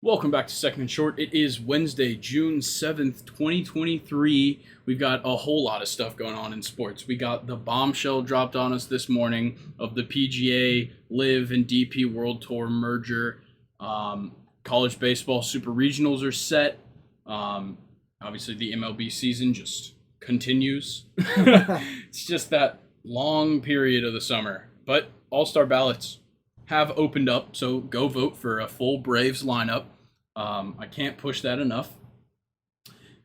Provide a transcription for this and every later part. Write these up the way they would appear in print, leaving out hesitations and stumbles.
Welcome back to Second and Short. It is Wednesday, June 7th, 2023. We've got a whole lot of stuff going on in sports. We got the bombshell dropped on us this morning of the PGA LIV and DP World Tour merger. College baseball super regionals are set. Obviously, the MLB season just continues. It's just that long period of the summer. But all-star ballots have opened up, so go vote for a full Braves lineup. I can't push that enough.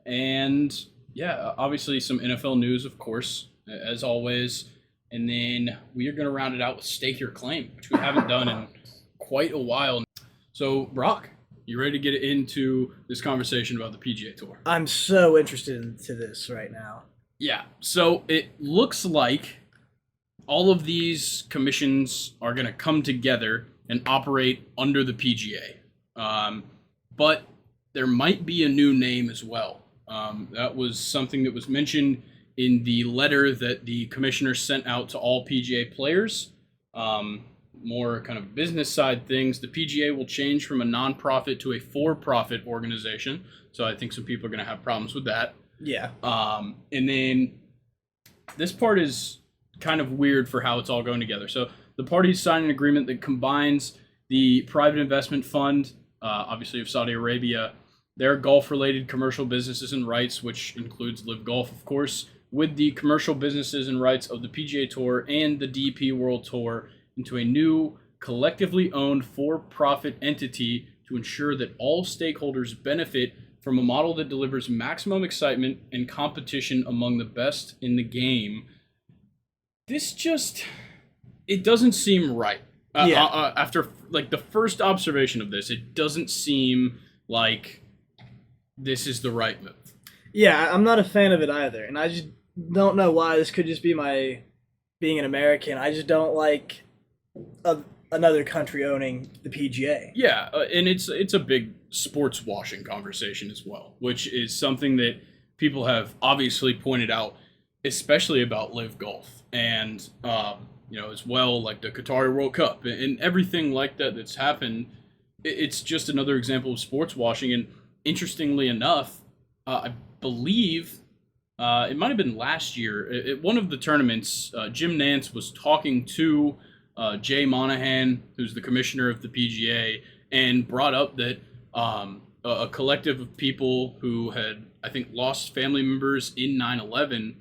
And yeah, obviously some NFL news, of course, as always. And then we are going to round it out with Stake Your Claim, which we haven't done in quite a while. So, Brock, you ready to get into this conversation about the PGA Tour? I'm so interested into this right now. Yeah, so it looks like all of these commissions are going to come together and operate under the PGA. But there might be a new name as well. That was something that was mentioned in the letter that the commissioner sent out to all PGA players. More kind of business side things. The PGA will change from a nonprofit to a for-profit organization. So I think some people are going to have problems with that. Yeah. And then this part is kind of weird for how it's all going together. So the parties sign an agreement that combines the private investment fund, obviously of Saudi Arabia, their golf-related commercial businesses and rights, which includes LIV Golf, of course, with the commercial businesses and rights of the PGA Tour and the DP World Tour into a new collectively owned for-profit entity to ensure that all stakeholders benefit from a model that delivers maximum excitement and competition among the best in the game. This just, it doesn't seem right. After like the first observation of this, it doesn't seem like this is the right move. Yeah, I'm not a fan of it either, and I just don't know why. This could just be my being an American. I just don't like another country owning the PGA. Yeah, and it's a big sports washing conversation as well, which is something that people have obviously pointed out, especially about LIV Golf. And, as well, like the Qatari World Cup and everything like that that's happened, it's just another example of sports washing. And interestingly enough, I believe it might have been last year, at one of the tournaments, Jim Nantz was talking to Jay Monahan, who's the commissioner of the PGA, and brought up that a collective of people who had, I think, lost family members in 9/11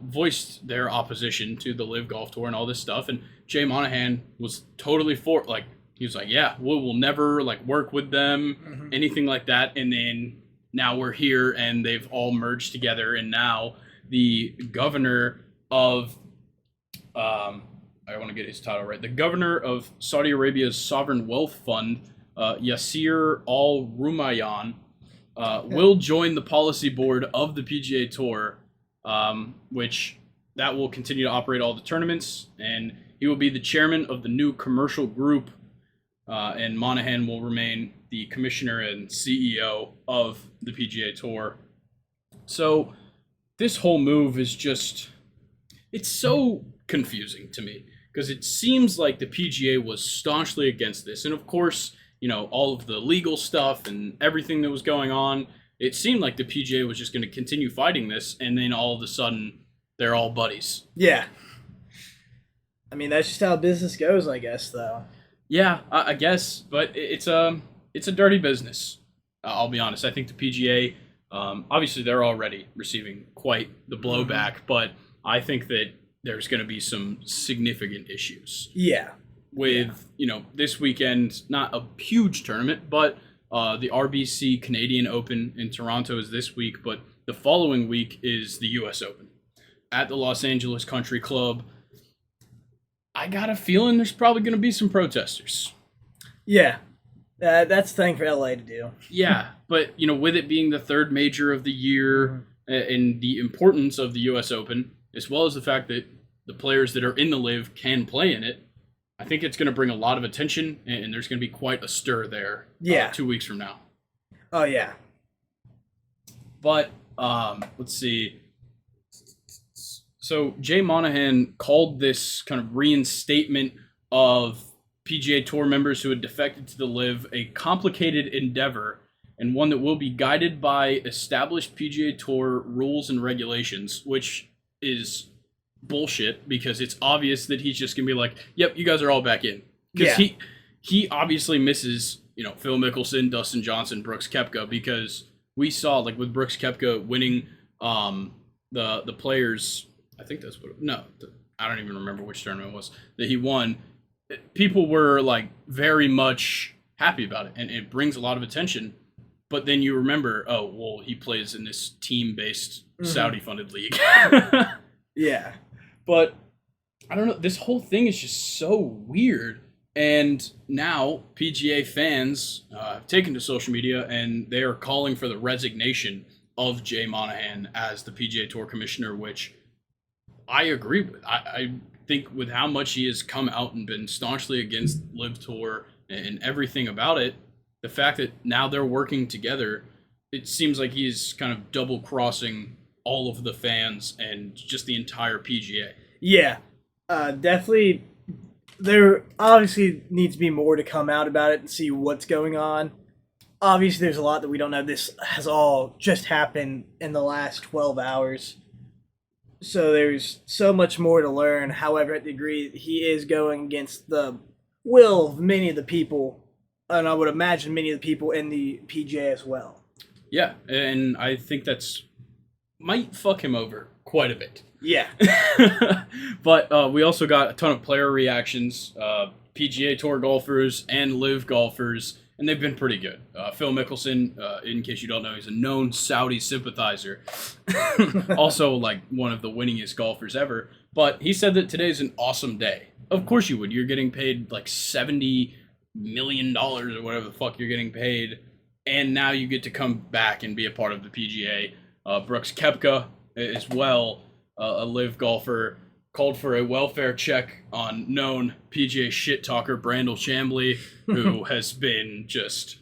voiced their opposition to the LIV Golf Tour and all this stuff, and Jay Monahan was totally for, like, he was like, yeah, we will never like work with them, anything like that. And then now we're here, and they've all merged together, and now the governor of, I want to get his title right, the governor of Saudi Arabia's sovereign wealth fund, Yasir Al Rumayyan, will join the policy board of the PGA Tour. Which that will continue to operate all the tournaments, and he will be the chairman of the new commercial group, and Monahan will remain the commissioner and CEO of the PGA Tour. So this whole move is just, it's so confusing to me, because it seems like the PGA was staunchly against this, and of course, all of the legal stuff and everything that was going on, it seemed like the PGA was just going to continue fighting this, and then all of a sudden, they're all buddies. Yeah. I mean, that's just how business goes, I guess, though. Yeah, I guess, but it's a dirty business. I'll be honest. I think the PGA, obviously, they're already receiving quite the blowback, but I think that there's going to be some significant issues. Yeah. With, this weekend, not a huge tournament, but the RBC Canadian Open in Toronto is this week, but the following week is the U.S. Open at the Los Angeles Country Club. I got a feeling there's probably going to be some protesters. Yeah, that's the thing for LA to do. Yeah, but, with it being the third major of the year and the importance of the U.S. Open, as well as the fact that the players that are in the LIV can play in it, I think it's going to bring a lot of attention, and there's going to be quite a stir there. Yeah. 2 weeks from now. Oh, yeah. But, let's see. So Jay Monahan called this kind of reinstatement of PGA Tour members who had defected to the LIV a complicated endeavor and one that will be guided by established PGA Tour rules and regulations, which is bullshit because it's obvious that he's just going to be like, yep, you guys are all back in. Because he obviously misses, Phil Mickelson, Dustin Johnson, Brooks Koepka, because we saw, like, with Brooks Koepka winning the Players, I think that's what, I don't even remember which tournament it was, that he won. People were, like, very much happy about it, and it brings a lot of attention. But then you remember, oh, well, he plays in this team-based Saudi-funded league. Yeah. But, I don't know, this whole thing is just so weird. And now PGA fans have taken to social media, and they are calling for the resignation of Jay Monahan as the PGA Tour commissioner, which I agree with. I think with how much he has come out and been staunchly against LIV Tour and everything about it, the fact that now they're working together, it seems like he's kind of double-crossing all of the fans and just the entire PGA. Yeah, definitely. There obviously needs to be more to come out about it and see what's going on. Obviously, there's a lot that we don't know. This has all just happened in the last 12 hours. So there's so much more to learn. However, at the degree he is going against the will of many of the people, and I would imagine many of the people in the PGA as well. Yeah, and I think that's might fuck him over quite a bit. Yeah. But we also got a ton of player reactions, PGA Tour golfers and LIV golfers, and they've been pretty good. Phil Mickelson, in case you don't know, he's a known Saudi sympathizer. Also, like, one of the winningest golfers ever. But he said that today's an awesome day. Of course you would. You're getting paid like $70 million or whatever the fuck you're getting paid, and now you get to come back and be a part of the PGA. Brooks Koepka as well, a LIV golfer, called for a welfare check on known PGA shit talker Brandel Chambly, who has been just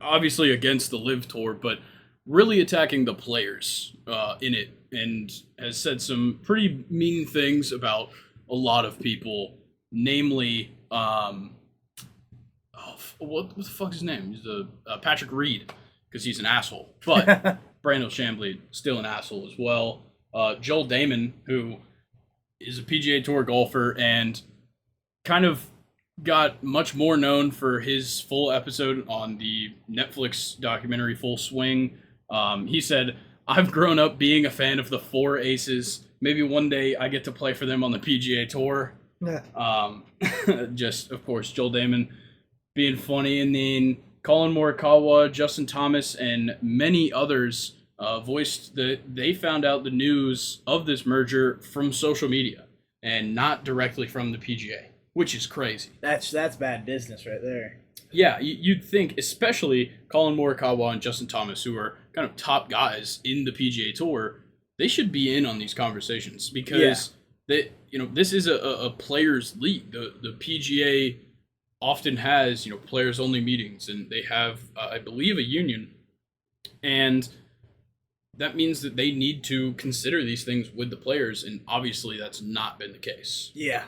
obviously against the LIV Tour, but really attacking the players in it, and has said some pretty mean things about a lot of people, namely, what the fuck's his name? He's Patrick Reed, because he's an asshole. But Brandel Chambly, still an asshole as well. Joel Damon, who is a PGA Tour golfer and kind of got much more known for his full episode on the Netflix documentary Full Swing. He said, I've grown up being a fan of the four aces. Maybe one day I get to play for them on the PGA Tour. Yeah. Just, of course, Joel Damon being funny. And then Colin Morikawa, Justin Thomas, and many others voiced that they found out the news of this merger from social media and not directly from the PGA, which is crazy. That's bad business right there. Yeah, you'd think, especially Colin Morikawa and Justin Thomas, who are kind of top guys in the PGA Tour, they should be in on these conversations because this is a players' league. The PGA often has players only meetings, and they have I believe a union, and that means that they need to consider these things with the players, and obviously that's not been the case. Yeah.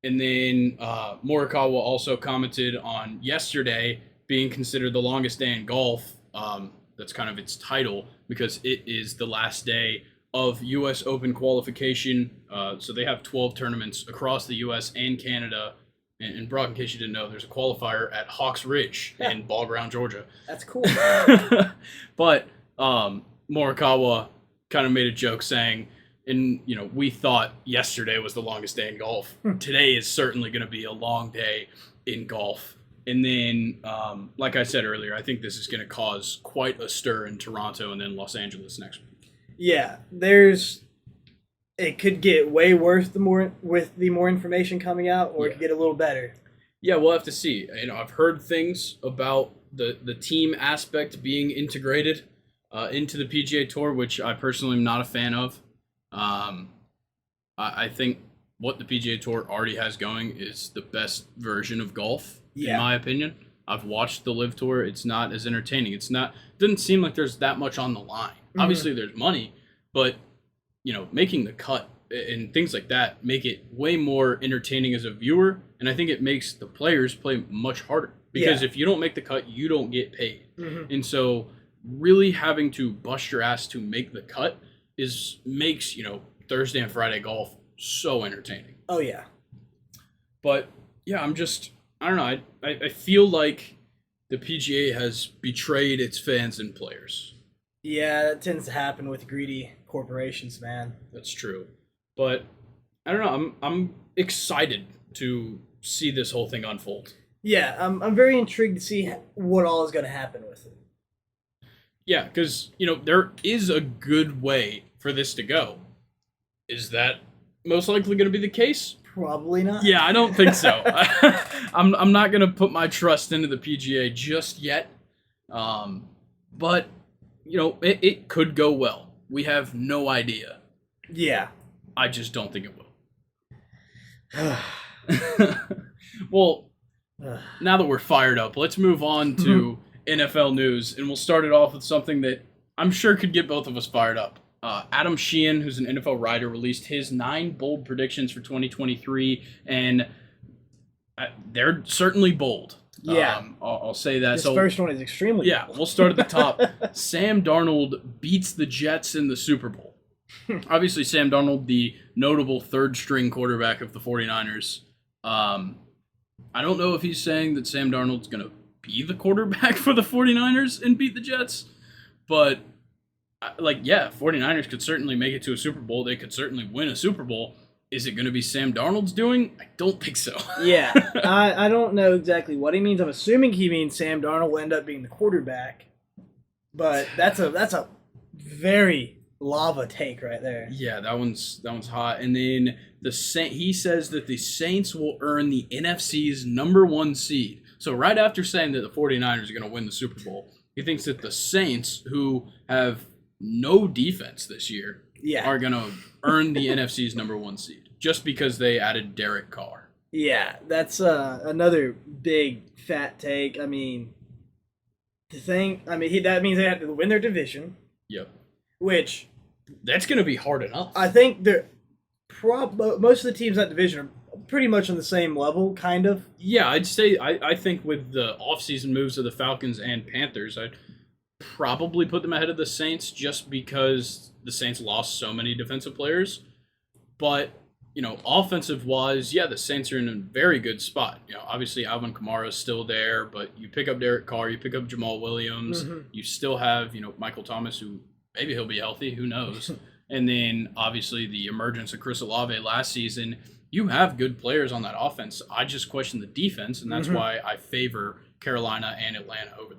And then Morikawa also commented on yesterday being considered the longest day in golf. That's kind of its title because it is the last day of U.S. Open qualification. So they have 12 tournaments across the U.S. and Canada. And Brock, in case you didn't know, there's a qualifier at Hawks Ridge in Ball Ground, Georgia. That's cool. But Morikawa kind of made a joke saying, we thought yesterday was the longest day in golf. Today is certainly going to be a long day in golf. And then, like I said earlier, I think this is going to cause quite a stir in Toronto and then Los Angeles next week. Yeah, it could get way worse with the more information coming out, or it could get a little better. Yeah, we'll have to see. I've heard things about the team aspect being integrated into the PGA Tour, which I personally am not a fan of. I think what the PGA Tour already has going is the best version of golf, in my opinion. I've watched the LIV Tour. It's not as entertaining. It doesn't seem like there's that much on the line. Mm-hmm. Obviously, there's money, but making the cut and things like that make it way more entertaining as a viewer, and I think it makes the players play much harder because if you don't make the cut, you don't get paid. And so really having to bust your ass to make the cut makes Thursday and Friday golf so entertaining. Oh yeah. But yeah, I don't know. I feel like the PGA has betrayed its fans and players. Yeah, that tends to happen with greedy corporations, man. That's true. But I don't know. I'm excited to see this whole thing unfold. Yeah, I'm very intrigued to see what all is going to happen with it. Yeah, because there is a good way for this to go. Is that most likely going to be the case? Probably not. Yeah, I don't think so. I'm not going to put my trust into the PGA just yet. But it could go well. We have no idea. Yeah. I just don't think it will. Well, now that we're fired up, let's move on to NFL news, and we'll start it off with something that I'm sure could get both of us fired up. Adam Sheehan, who's an NFL writer, released his 9 bold predictions for 2023, and they're certainly bold. Yeah. I'll say that. This first one is extremely bold. We'll start at the top. Sam Darnold beats the Jets in the Super Bowl. Obviously, Sam Darnold, the notable third-string quarterback of the 49ers. I don't know if he's saying that Sam Darnold's going to be the quarterback for the 49ers and beat the Jets, but 49ers could certainly make it to a Super Bowl. They could certainly win a Super Bowl. Is it going to be Sam Darnold's doing? I don't think so. Yeah, I don't know exactly what he means. I'm assuming he means Sam Darnold will end up being the quarterback, but that's a very lava take right there. Yeah, that one's hot. And then he says that the Saints will earn the NFC's number 1 seed. So right after saying that the 49ers are going to win the Super Bowl, he thinks that the Saints, who have no defense this year, are going to earn the NFC's number 1 seed just because they added Derek Carr. Yeah, that's another big fat take. I mean, that means they have to win their division. Yep. Which that's going to be hard enough. I think most of the teams in that division are pretty much on the same level, kind of. Yeah, I'd say I think with the offseason moves of the Falcons and Panthers, I'd probably put them ahead of the Saints just because the Saints lost so many defensive players. But, offensive-wise, the Saints are in a very good spot. Obviously Alvin Kamara is still there, but you pick up Derek Carr, you pick up Jamal Williams, you still have, Michael Thomas, who maybe he'll be healthy, who knows. And then, obviously, the emergence of Chris Olave last season. You have good players on that offense. I just question the defense, and that's why I favor Carolina and Atlanta over them.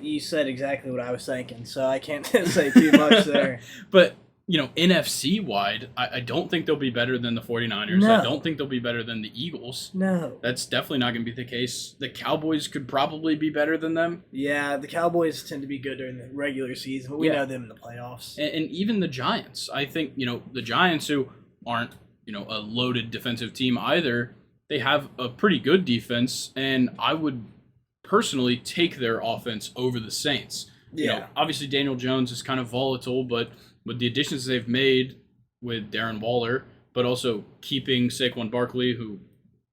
You said exactly what I was thinking, so I can't say too much there. But, NFC-wide, I don't think they'll be better than the 49ers. No. I don't think they'll be better than the Eagles. No. That's definitely not going to be the case. The Cowboys could probably be better than them. Yeah, the Cowboys tend to be good during the regular season, but we know them in the playoffs. And even the Giants. I think, the Giants, who aren't, a loaded defensive team either, they have a pretty good defense, and I would personally take their offense over the Saints. Yeah. Obviously Daniel Jones is kind of volatile, but with the additions they've made with Darren Waller, but also keeping Saquon Barkley, who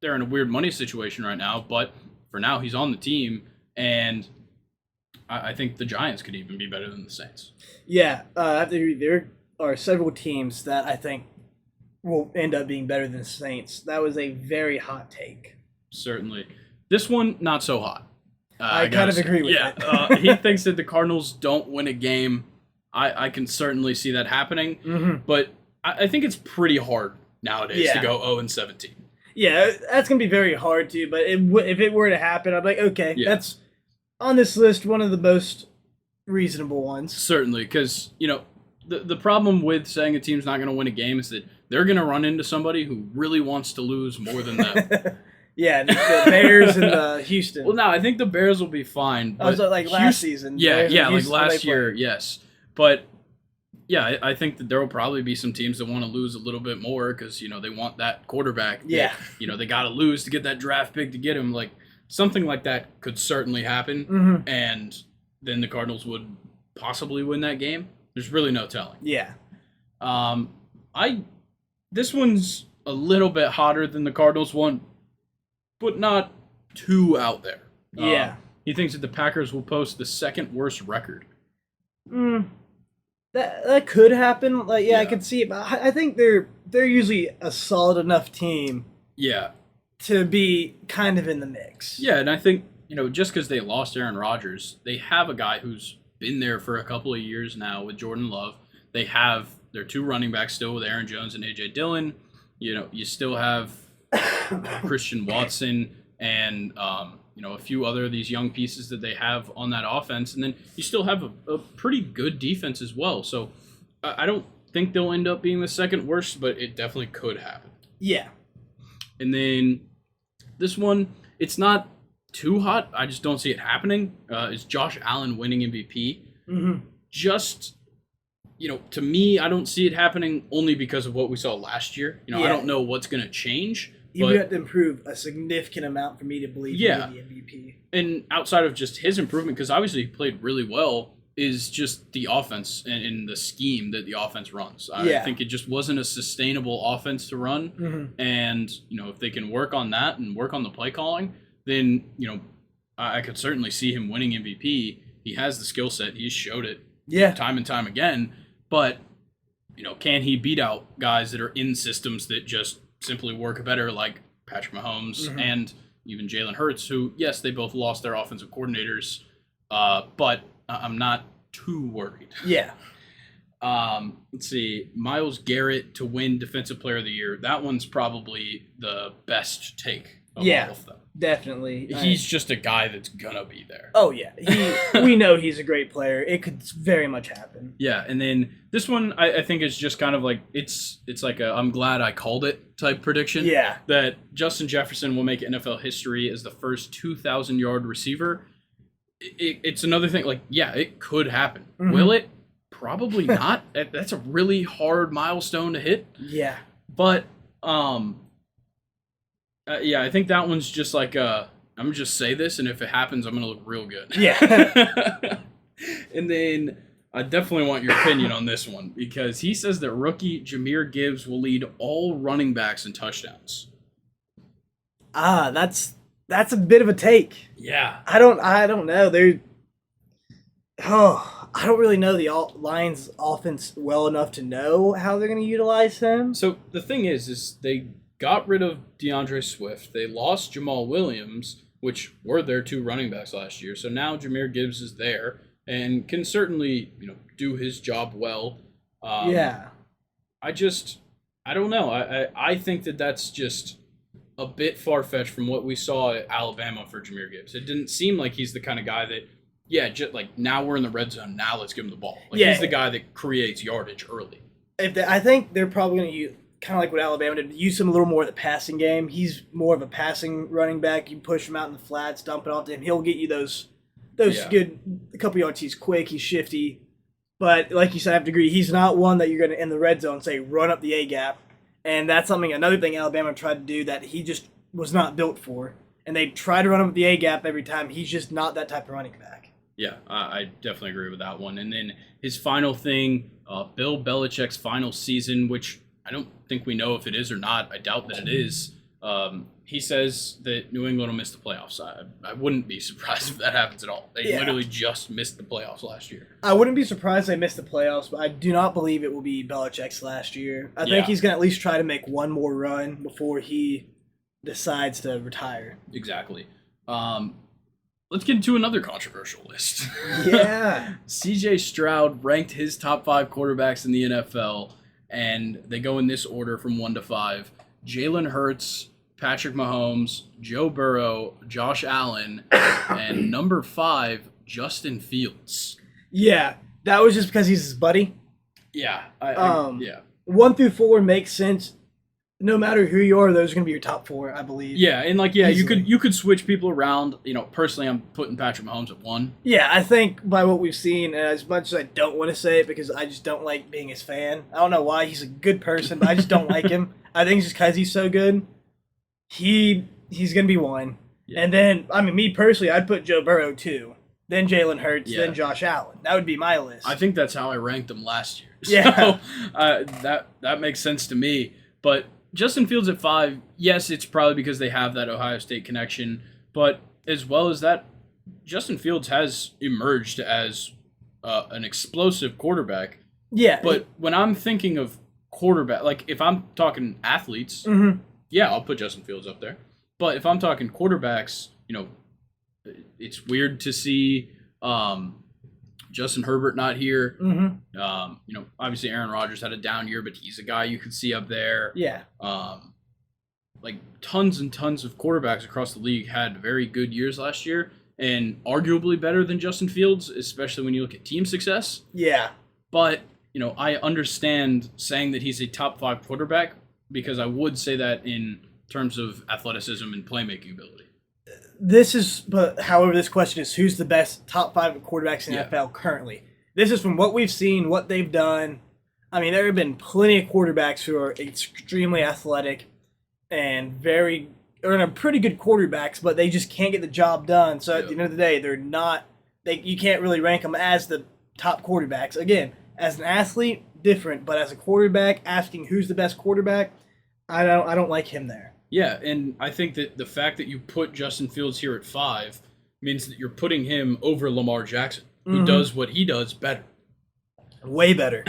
they're in a weird money situation right now, but for now he's on the team, and I think the Giants could even be better than the Saints. Yeah, I have to agree. There are several teams that I think will end up being better than the Saints. That was a very hot take. Certainly. This one, not so hot. I kind of agree with it. He thinks that the Cardinals don't win a game. I can certainly see that happening, but I think it's pretty hard nowadays to go 0-17. Yeah, that's going to be very hard to, but if it were to happen, I'd be like, okay, that's on this list one of the most reasonable ones. Certainly, because, the problem with saying a team's not going to win a game is that they're going to run into somebody who really wants to lose more than them. Yeah, the Bears and the Houston. Well, no, I think the Bears will be fine. But last season. Yeah, like last year, yes. But, yeah, I think that there will probably be some teams that want to lose a little bit more because, they want that quarterback. Yeah. They got to lose to get that draft pick to get him. Like, something like that could certainly happen, and then the Cardinals would possibly win that game. There's really no telling. Yeah. I This one's a little bit hotter than the Cardinals one, but not too out there. Yeah. He thinks that the Packers will post the second worst record. That could happen. Like, yeah, I Yeah. could see it. But I think they're usually a solid enough team Yeah. to be kind of in the mix. Yeah, and I think, just because they lost Aaron Rodgers, they have a guy who's been there for a couple of years now with Jordan Love. They have their 2 running backs still with Aaron Jones and A.J. Dillon. You still have Christian Watson and, a few other of these young pieces that they have on that offense. And then you still have a pretty good defense as well. So I don't think they'll end up being the second worst, but it definitely could happen. Yeah. And then this one, it's not too hot. I just don't see it happening. Is Josh Allen winning MVP? Mm-hmm. Just, to me, I don't see it happening only because of what we saw last year. I don't know what's going to change. You would have to improve a significant amount for me to believe he'd be the MVP. And outside of just his improvement, because obviously he played really well, is just the offense and the scheme that the offense runs. I think it just wasn't a sustainable offense to run. Mm-hmm. And, if they can work on that and work on the play calling, then, I could certainly see him winning MVP. He has the skill set. He's showed it time and time again. But, can he beat out guys that are in systems that just simply work better, like Patrick Mahomes and even Jalen Hurts, who, yes, they both lost their offensive coordinators, but I'm not too worried. Yeah. Let's see. Myles Garrett to win Defensive Player of the Year. That one's probably the best take of all of them. Definitely. He's just a guy that's gonna be there. Oh, yeah. We know he's a great player. It could very much happen. Yeah, and then this one I think is just kind of like it's like a I'm glad I called it type prediction. Yeah. That Justin Jefferson will make NFL history as the first 2,000-yard receiver. It's another thing, like, yeah, it could happen. Mm-hmm. Will it? Probably not. That's a really hard milestone to hit. Yeah. But yeah, I think that one's just like I'm gonna just say this, and if it happens, I'm gonna look real good. Yeah. And then I definitely want your opinion on this one, because he says that rookie Jahmyr Gibbs will lead all running backs in touchdowns. That's a bit of a take. Yeah. I don't know. I don't really know the Lions offense well enough to know how they're going to utilize him. So the thing is they got rid of DeAndre Swift. They lost Jamal Williams, which were their 2 running backs last year. So now Jahmyr Gibbs is there and can certainly, do his job well. Yeah. I don't know. I think that's just a bit far-fetched from what we saw at Alabama for Jahmyr Gibbs. It didn't seem like he's the kind of guy that, just like, now we're in the red zone, now let's give him the ball. Like, he's the guy that creates yardage early. I think they're probably going to use, kind of like what Alabama did, use him a little more in the passing game. He's more of a passing running back. You push him out in the flats, dump it off to him. He'll get you those good a couple yards. He's quick, he's shifty. But like you said, I have to agree, he's not one that you're going to, in the red zone, say, run up the A-gap. And that's another thing Alabama tried to do that he just was not built for. And they try to run him up the A-gap every time. He's just not that type of running back. Yeah, I definitely agree with that one. And then his final thing, Bill Belichick's final season, which I don't think we know if it is or not. I doubt that it is. He says that New England will miss the playoffs. I wouldn't be surprised if that happens at all. They literally just missed the playoffs last year. I wouldn't be surprised they missed the playoffs, but I do not believe it will be Belichick's last year. I think he's going to at least try to make one more run before he decides to retire. Exactly. Let's get into another controversial list. Yeah. C.J. Stroud ranked his top 5 quarterbacks in the NFL, and they go in this order from 1 to 5. Jalen Hurts, Patrick Mahomes, Joe Burrow, Josh Allen, and number 5, Justin Fields. Yeah, that was just because he's his buddy. Yeah. 1 through 4 makes sense. No matter who you are, those are going to be your top 4, I believe. Yeah, and you could switch people around. Personally, I'm putting Patrick Mahomes at 1. Yeah, I think by what we've seen, and as much as I don't want to say it because I just don't like being his fan. I don't know why. He's a good person, but I just don't like him. I think it's just because he's so good. He's going to be 1. Yeah. And then, me personally, I'd put Joe Burrow 2. Then Jalen Hurts, then Josh Allen. That would be my list. I think that's how I ranked them last year. Yeah. So, that makes sense to me. But Justin Fields at 5, yes, it's probably because they have that Ohio State connection. But as well as that, Justin Fields has emerged as an explosive quarterback. Yeah. But when I'm thinking of quarterback, like if I'm talking athletes, yeah, I'll put Justin Fields up there. But if I'm talking quarterbacks, it's weird to see Justin Herbert not here. Obviously Aaron Rodgers had a down year, but he's a guy you could see up there. Yeah. Like tons and tons of quarterbacks across the league had very good years last year, and arguably better than Justin Fields, especially when you look at team success. Yeah. But, I understand saying that he's a top 5 quarterback because I would say that in terms of athleticism and playmaking ability. However, this question is who's the best top 5 quarterbacks in the NFL currently? This is from what we've seen, what they've done. I mean, there have been plenty of quarterbacks who are extremely athletic and pretty good quarterbacks, but they just can't get the job done. So at the end of the day, you can't really rank them as the top quarterbacks. Again, as an athlete, different, but as a quarterback, asking who's the best quarterback, I don't like him there. Yeah, and I think that the fact that you put Justin Fields here at 5 means that you're putting him over Lamar Jackson, who does what he does better. Way better.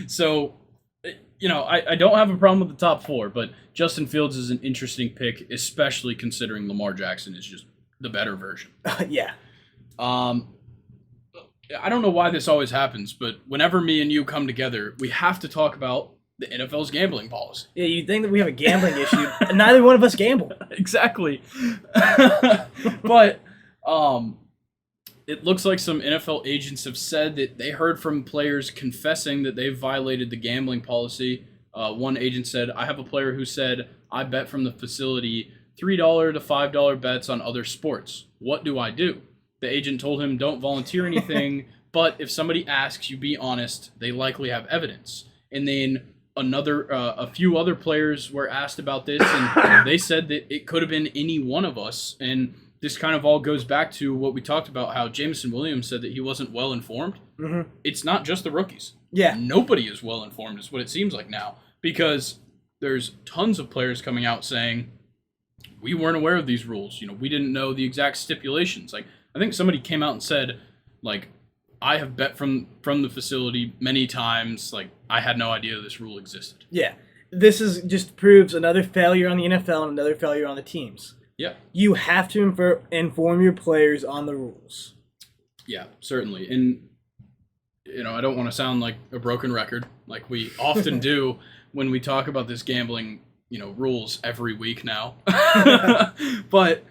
So, I don't have a problem with the top 4, but Justin Fields is an interesting pick, especially considering Lamar Jackson is just the better version. Yeah. I don't know why this always happens, but whenever me and you come together, we have to talk about the NFL's gambling policy. Yeah, you'd think that we have a gambling issue. Neither one of us gamble. Exactly. But it looks like some NFL agents have said that they heard from players confessing that they've violated the gambling policy. One agent said, I have a player who said, I bet from the facility $3 to $5 bets on other sports. What do I do? The agent told him, don't volunteer anything, but if somebody asks you, be honest. They likely have evidence. And then a few other players were asked about this, and they said that it could have been any one of us. And this kind of all goes back to what we talked about, how Jameson Williams said that he wasn't well informed. It's not just the rookies. Yeah. Nobody is well informed is what it seems like now, because there's tons of players coming out saying, we weren't aware of these rules. We didn't know the exact stipulations. Like, I think somebody came out and said, like, I have bet from the facility many times. Like, I had no idea this rule existed. Yeah. This just proves another failure on the NFL and another failure on the teams. Yeah. You have to inform your players on the rules. Yeah, certainly. And, I don't want to sound like a broken record, like we often do when we talk about this gambling, rules every week now. But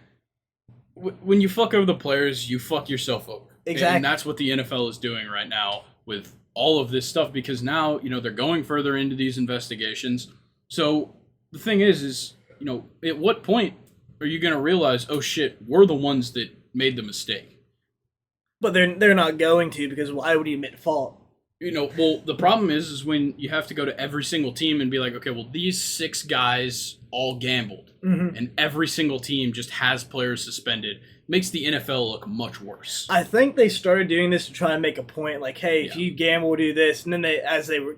when you fuck over the players, you fuck yourself over. Exactly. And that's what the NFL is doing right now with all of this stuff, because now, they're going further into these investigations. So the thing is, at what point are you going to realize, oh shit, we're the ones that made the mistake? But they're not going to, because why would he admit fault? Well, the problem is when you have to go to every single team and be like, okay, well, these 6 guys all gambled, and every single team just has players suspended. Makes the NFL look much worse. I think they started doing this to try and make a point, like, hey, if you gamble, do this. And then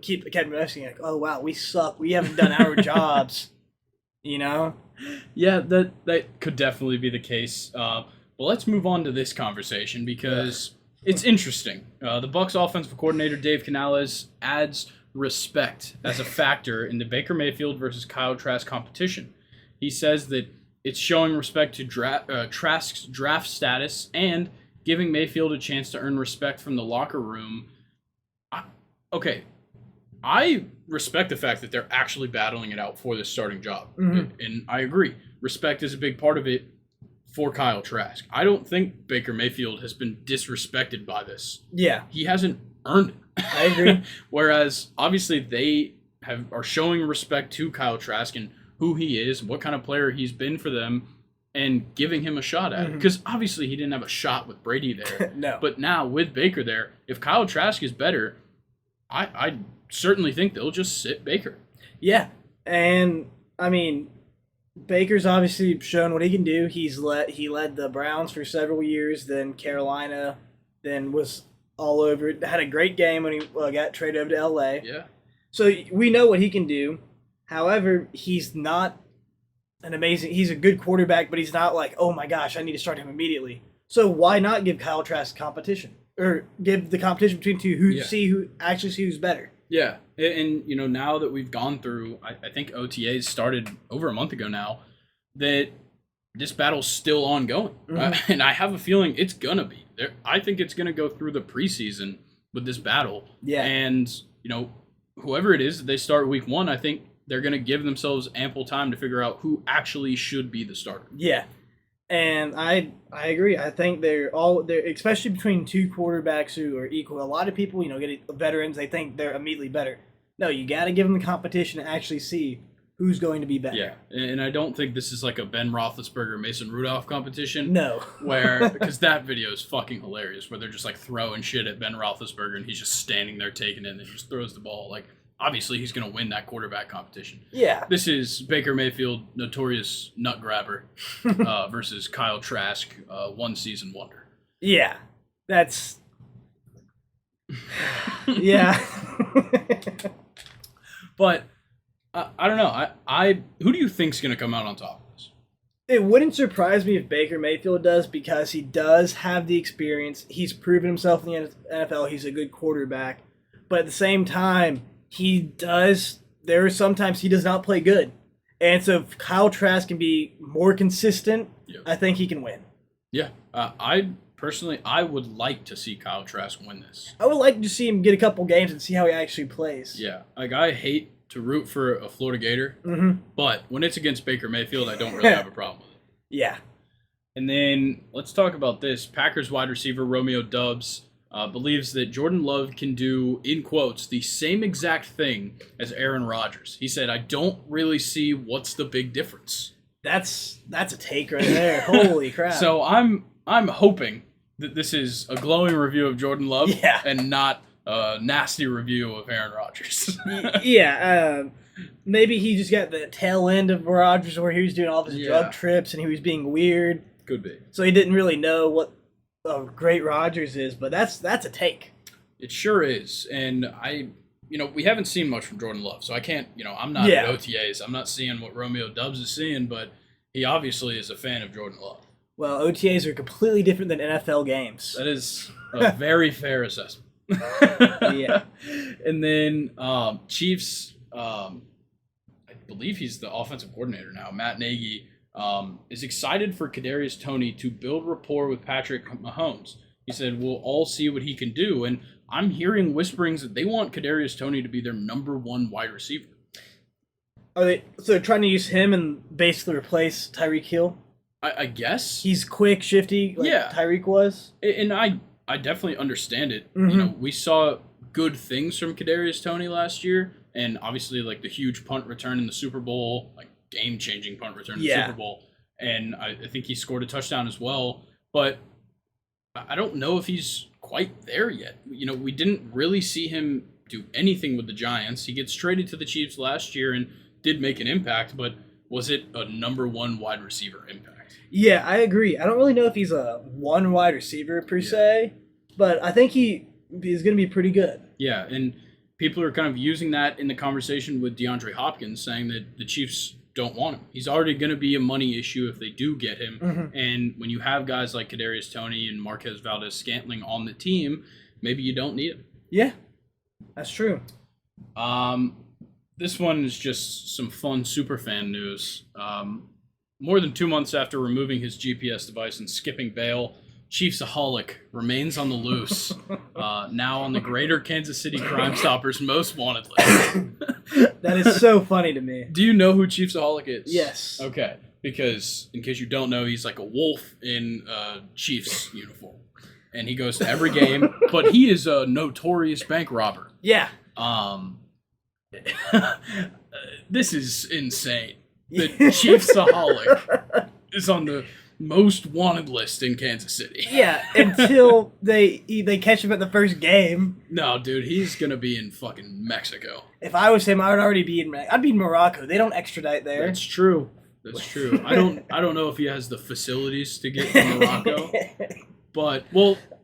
kept investing, like, oh, wow, we suck. We haven't done our jobs, Yeah, that could definitely be the case. But let's move on to this conversation because it's interesting. The Bucs offensive coordinator, Dave Canales, adds respect as a factor in the Baker Mayfield versus Kyle Trask competition. He says that it's showing respect to Trask's draft status and giving Mayfield a chance to earn respect from the locker room. I respect the fact that they're actually battling it out for this starting job. And I agree. Respect is a big part of it for Kyle Trask. I don't think Baker Mayfield has been disrespected by this. Yeah. He hasn't earned it. I agree. Whereas, obviously, they are showing respect to Kyle Trask and who he is, what kind of player he's been for them, and giving him a shot at it. Because, obviously, he didn't have a shot with Brady there. No. But now, with Baker there, if Kyle Trask is better, I certainly think they'll just sit Baker. Yeah. And, I mean, Baker's obviously shown what he can do. He led the Browns for several years, then Carolina, then was all over. Had a great game when he got traded over to LA. Yeah. So we know what he can do. However, he's not he's a good quarterback, but he's not like, oh my gosh, I need to start him immediately. So why not give Kyle Trask competition? Or give the competition between two who actually see who's better. Yeah. And now that we've gone through, I think OTAs started over a month ago now, that this battle's still ongoing. Mm-hmm. And I have a feeling it's going to be. I think it's going to go through the preseason with this battle. Yeah. And, whoever it is, they start week 1, I think they're going to give themselves ample time to figure out who actually should be the starter. Yeah. And I agree. I think they're especially between two quarterbacks who are equal. A lot of people, get veterans, they think they're immediately better. No, you got to give them the competition and actually see who's going to be better. Yeah, and I don't think this is like a Ben Roethlisberger, Mason Rudolph competition. No. Because that video is fucking hilarious, where they're just like throwing shit at Ben Roethlisberger and he's just standing there taking it and he just throws the ball. Like, obviously he's going to win that quarterback competition. Yeah. This is Baker Mayfield, notorious nut grabber, versus Kyle Trask, one season wonder. Yeah. That's... yeah. But... I don't know. Who do you think's going to come out on top of this? It wouldn't surprise me if Baker Mayfield does, because he does have the experience. He's proven himself in the NFL. He's a good quarterback. But at the same time, there are sometimes he does not play good. And so if Kyle Trask can be more consistent, I think he can win. Yeah. I would like to see Kyle Trask win this. I would like to see him get a couple games and see how he actually plays. Yeah. Like, I hate to root for a Florida Gator, but when it's against Baker Mayfield, I don't really have a problem with it. Yeah. And then let's talk about this. Packers wide receiver Romeo Doubs believes that Jordan Love can do, in quotes, the same exact thing as Aaron Rodgers. He said, I don't really see what's the big difference. That's a take right there. Holy crap. So I'm hoping that this is a glowing review of Jordan Love and not a nasty review of Aaron Rodgers. Yeah, maybe he just got the tail end of Rodgers where he was doing all of his drug trips and he was being weird. Could be. So he didn't really know what a great Rodgers is, but that's a take. It sure is. And we haven't seen much from Jordan Love, so I can't, I'm not at OTAs. I'm not seeing what Romeo Doubs is seeing, but he obviously is a fan of Jordan Love. Well, OTAs are completely different than NFL games. That is a very fair assessment. Yeah. And then Chiefs, I believe he's the offensive coordinator now, Matt Nagy, is excited for Kadarius Toney to build rapport with Patrick Mahomes. He said, we'll all see what he can do. And I'm hearing whisperings that they want Kadarius Toney to be their number 1 wide receiver. So they're trying to use him and basically replace Tyreek Hill? I guess. He's quick, shifty, like Tyreek was? And I definitely understand it. We saw good things from Kadarius Toney last year, and obviously like the huge punt return in the Super Bowl, like game-changing punt return in the Super Bowl, and I think he scored a touchdown as well. But I don't know if he's quite there yet. We didn't really see him do anything with the Giants. He gets traded to the Chiefs last year and did make an impact, but was it a number 1 wide receiver impact? Yeah, I agree. I don't really know if he's a 1 wide receiver per se, but I think he's going to be pretty good. Yeah, and people are kind of using that in the conversation with DeAndre Hopkins, saying that the Chiefs don't want him. He's already going to be a money issue if they do get him. And when you have guys like Kadarius Toney and Marquez Valdes-Scantling on the team, maybe you don't need him. Yeah, that's true. This one is just some fun superfan news. More than 2 months after removing his GPS device and skipping bail, Chiefsaholic remains on the loose, now on the Greater Kansas City Crime Stoppers Most Wanted list. That is so funny to me. Do you know who Chiefsaholic is? Yes. Okay, because in case you don't know, he's like a wolf in a Chiefs uniform. And he goes to every game, but he is a notorious bank robber. Yeah. This is insane. The Chiefsaholic is on the most wanted list in Kansas City. Yeah, until they catch him at the first game. No, dude, he's gonna be in fucking Mexico. If I was him, I would already be I'd be in Morocco. They don't extradite there. That's true. That's true. I don't know if he has the facilities to get to Morocco. But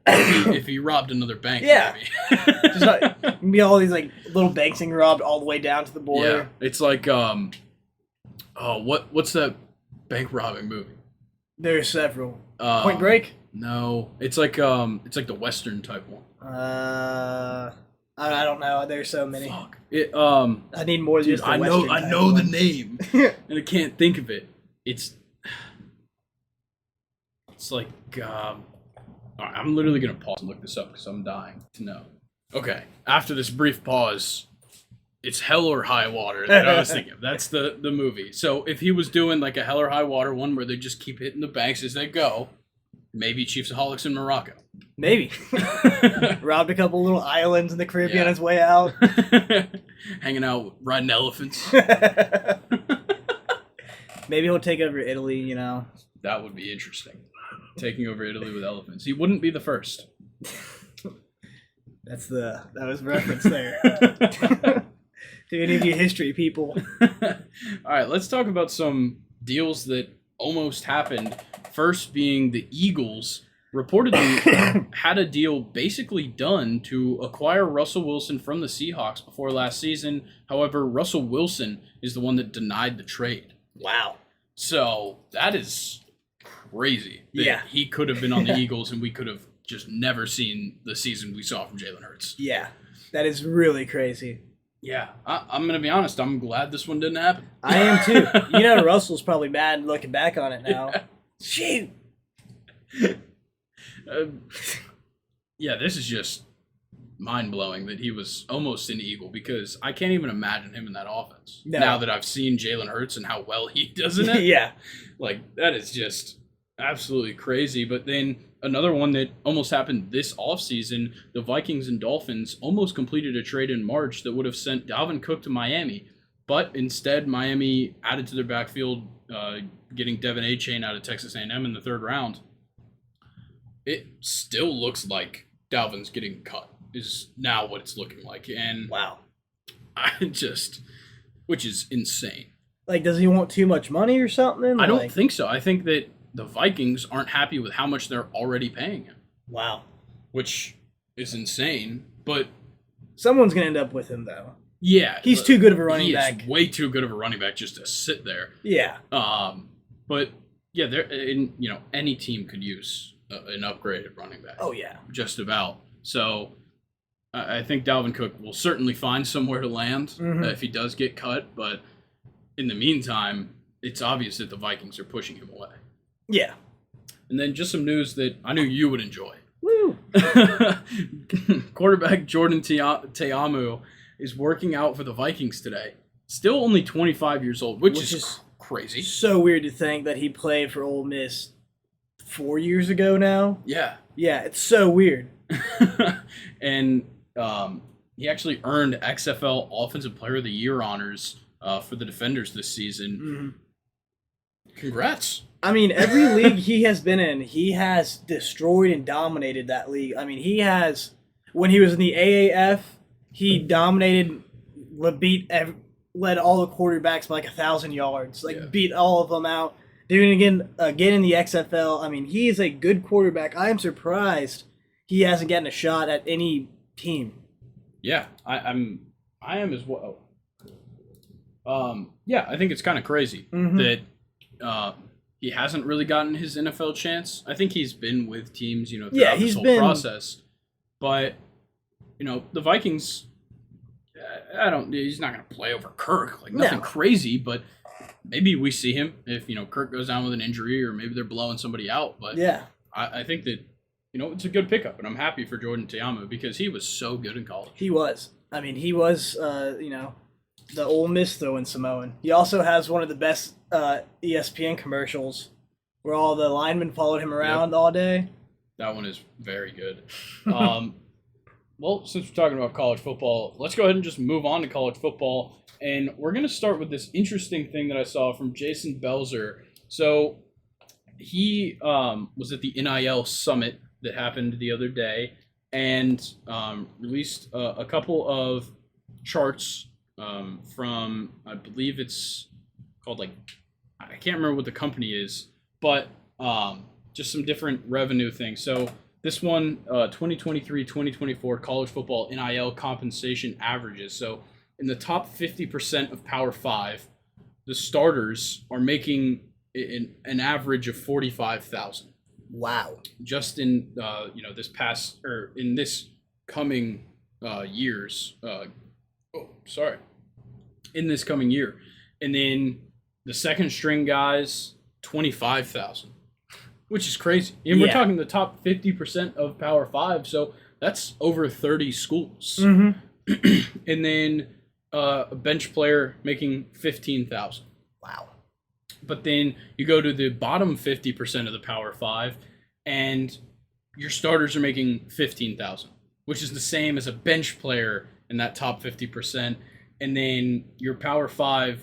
if he robbed another bank. Yeah. Maybe. Just like, be all these like little banks being robbed all the way down to the border. Yeah, it's like what's that bank robbing movie? There's several. Point Break? No, it's like the Western type one. I don't know. There's so many. Fuck. I need more than just the Western I type know the one. name, and I can't think of it. It's like I'm literally gonna pause and look this up because I'm dying to know. Okay, after this brief pause, it's Hell or High Water that I was thinking of. That's the movie. So if he was doing like a Hell or High Water one where they just keep hitting the banks as they go, maybe Chiefsaholics in Morocco. Maybe. Robbed a couple little islands in the Caribbean on his way out. Hanging out, riding elephants. Maybe he'll take over Italy, you know. That would be interesting. Taking over Italy with elephants. He wouldn't be the first. That was reference there. To any of you history people. All right, let's talk about some deals that almost happened. First being the Eagles reportedly had a deal basically done to acquire Russell Wilson from the Seahawks before last season. However, Russell Wilson is the one that denied the trade. Wow. So that is crazy. Yeah. He could have been on the Eagles and we could have just never seen the season we saw from Jalen Hurts. Yeah. That is really crazy. Yeah. I'm going to be honest. I'm glad this one didn't happen. I am too. You know, Russell's probably mad looking back on it now. Yeah. Shoot. Yeah, this is just mind-blowing that he was almost an Eagle because I can't even imagine him in that offense. No. Now that I've seen Jalen Hurts and how well he does in it. Yeah. Like, that is just absolutely crazy. But then another one that almost happened this offseason, the Vikings and Dolphins almost completed a trade in March that would have sent Dalvin Cook to Miami. But instead, Miami added to their backfield, getting Devin A-Chain out of Texas A&M in the third round. It still looks like Dalvin's getting cut, is now what it's looking like. And wow. Which is insane. Like, does he want too much money or something? I don't think so. I think that the Vikings aren't happy with how much they're already paying him. Wow. Which is insane, but someone's going to end up with him, though. Yeah. He's too good of a running back. He's way too good of a running back just to sit there. Yeah. But, yeah, any team could use an upgraded running back. Oh, yeah. Just about. So I think Dalvin Cook will certainly find somewhere to land if he does get cut. But in the meantime, it's obvious that the Vikings are pushing him away. Yeah. And then just some news that I knew you would enjoy. Woo! Quarterback Jordan Ta'amu is working out for the Vikings today. Still only 25 years old, which is crazy. So weird to think that he played for Ole Miss 4 years ago now. Yeah. Yeah, it's so weird. And he actually earned XFL Offensive Player of the Year honors for the Defenders this season. Mm-hmm. Congrats. I mean, every league he has been in, he has destroyed and dominated that league. I mean, he has, when he was in the AAF, he dominated, led all the quarterbacks by like 1,000 yards, beat all of them out. Doing again in the XFL. I mean, he is a good quarterback. I am surprised he hasn't gotten a shot at any team. Yeah, I am as well. Yeah, I think it's kind of crazy that he hasn't really gotten his NFL chance. I think he's been with teams, throughout this whole process. But, the Vikings, he's not going to play over Kirk. Nothing crazy, but maybe we see him if, Kirk goes down with an injury or maybe they're blowing somebody out. But yeah, I think that, it's a good pickup. And I'm happy for Jordan Ta'amu because he was so good in college. He was. I mean, he was, the Ole Miss throwing Samoan. He also has one of the best ESPN commercials where all the linemen followed him around all day. That one is very good. Well, since we're talking about college football, let's go ahead and just move on to college football. And we're going to start with this interesting thing that I saw from Jason Belzer. So he was at the NIL Summit that happened the other day and released a couple of charts from, I believe it's called I can't remember what the company is, but just some different revenue things. So This one, 2023-2024 college football NIL compensation averages. So in the top 50% of Power 5, the starters are making an average of 45,000. Wow. Just in this past or in this coming years. In this coming year, and then the second string guys 25,000, which is crazy. And we're talking the top 50% of Power 5, so that's over 30 schools. Mm-hmm. And then a bench player making 15,000. Wow. But then you go to the bottom 50% of the Power 5, and your starters are making 15,000, which is the same as a bench player in that top 50%. And then your Power 5,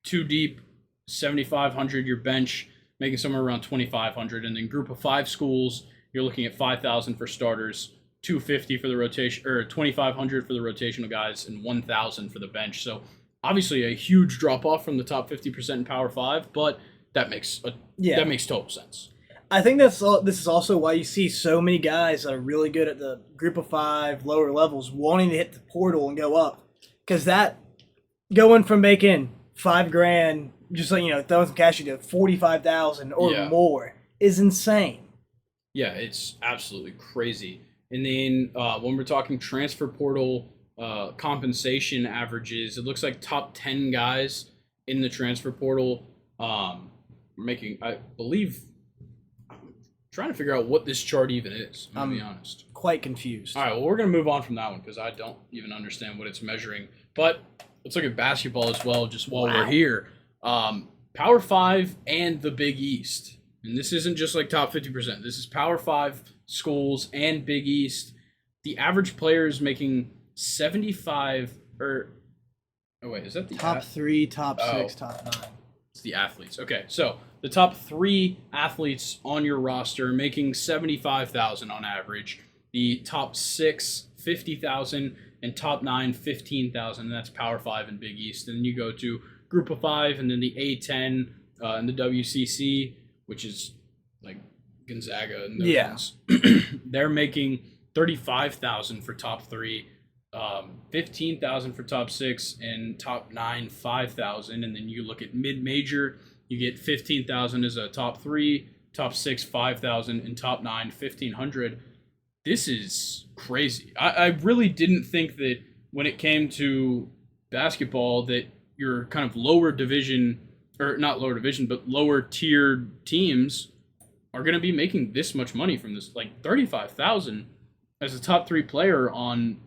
two deep, 7,500. Your bench making somewhere around 2,500, and then group of 5 schools, you're looking at 5,000 for starters, 250 for the rotation, or 2,500 for the rotational guys, and 1,000 for the bench. So obviously a huge drop off from the top 50% in Power 5, but that makes total sense. I think this is also why you see so many guys that are really good at the group of 5 lower levels wanting to hit the portal and go up, because that going from making $5,000 just like throwing some cash into 45,000 or more is insane. Yeah, it's absolutely crazy. And then when we're talking transfer portal compensation averages, it looks like top 10 guys in the transfer portal making, I believe, I'm trying to figure out what this chart even is. I'm going to be honest. Quite confused. All right, well, we're going to move on from that one because I don't even understand what it's measuring. But let's look at basketball as well, just while we're here. Power 5 and the Big East. And this isn't just like top 50%. This is Power 5 schools and Big East. The average player is making 75 or... Oh, wait, is that the... Top 3, top 6, top 9. It's the athletes. Okay, so the top 3 athletes on your roster are making 75,000 on average. The top 6, 50,000, and top 9, 15,000. And that's Power 5 and Big East. And then you go to Group of 5, and then the A10 and the WCC, which is like Gonzaga and those ones. They're making 35,000 for top 3, 15,000 for top 6, and top 9 5,000. And then you look at mid-major, you get 15,000 as a top 3, top 6 5,000, and top 9 1,500. This is crazy. I really didn't think that when it came to basketball that your kind of lower division, or not lower division, but lower tiered teams are going to be making this much money from this. Like 35,000 as a top 3 player on,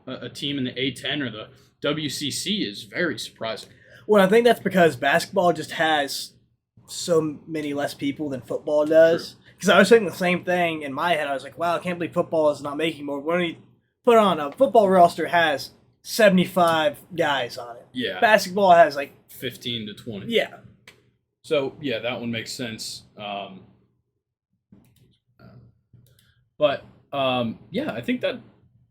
a team in the A10 or the WCC is very surprising. Well, I think that's because basketball just has so many less people than football does. Because I was thinking the same thing in my head. I was like, wow, I can't believe football is not making more. When you put on a football roster has 75 guys on it. Yeah. Basketball has like 15 to 20. Yeah. So, yeah, that one makes sense. But I think that,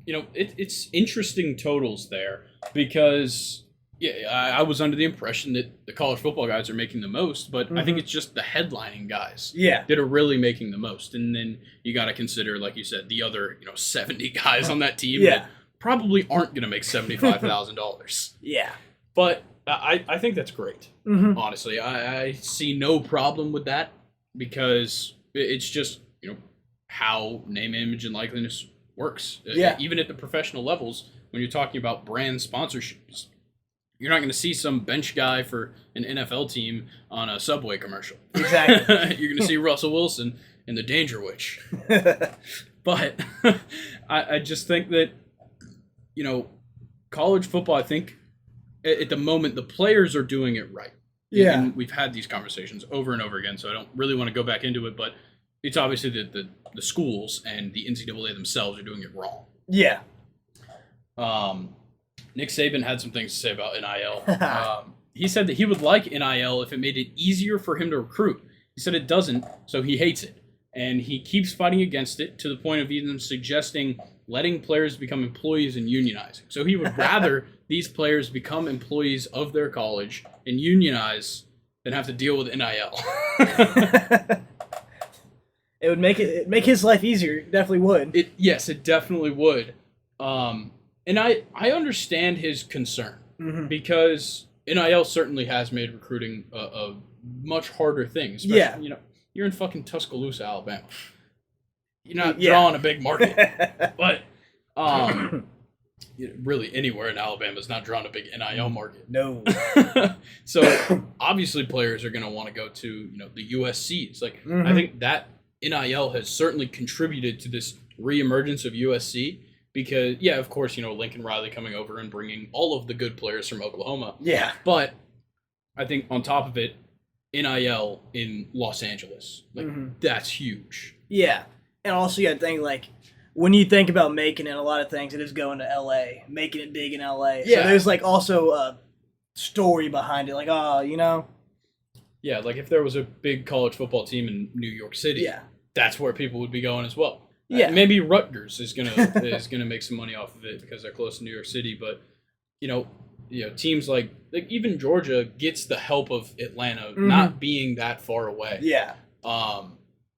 it's interesting totals there because, I was under the impression that the college football guys are making the most, but I think it's just the headlining guys that are really making the most. And then you got to consider, like you said, the other, 70 guys on that team that probably aren't going to make $75,000. Yeah. But I think that's great, honestly. I see no problem with that because it's just, how name, image, and likeliness works. Yeah. Even at the professional levels, when you're talking about brand sponsorships, you're not going to see some bench guy for an NFL team on a Subway commercial. Exactly. You're going to see Russell Wilson in the Danger Witch. But I just think that, college football, I think at the moment, the players are doing it right. Yeah. And we've had these conversations over and over again, so I don't really want to go back into it, but it's obviously the schools and the NCAA themselves are doing it wrong. Yeah. Nick Saban had some things to say about NIL. He said that he would like NIL if it made it easier for him to recruit. He said it doesn't, so he hates it. And he keeps fighting against it to the point of even suggesting letting players become employees and unionizing. So he would rather these players become employees of their college and unionize than have to deal with NIL. It would make his life easier. It definitely would. Yes, it definitely would. And I understand his concern because NIL certainly has made recruiting a much harder thing. Especially, you're in fucking Tuscaloosa, Alabama. You're not drawing a big market, but really anywhere in Alabama is not drawing a big NIL market. No. So obviously players are going to want to go to the USCs. Like I think that NIL has certainly contributed to this reemergence of USC because of course Lincoln Riley coming over and bringing all of the good players from Oklahoma. Yeah. But I think on top of it, NIL in Los Angeles, that's huge. Yeah. And also, you got to think, like, when you think about making it, a lot of things, it is going to L.A., making it big in L.A. Yeah. So there's, like, also a story behind it. Like, Yeah, like if there was a big college football team in New York City, that's where people would be going as well. Yeah. Maybe Rutgers is gonna make some money off of it because they're close to New York City, but teams like even Georgia gets the help of Atlanta not being that far away. Yeah.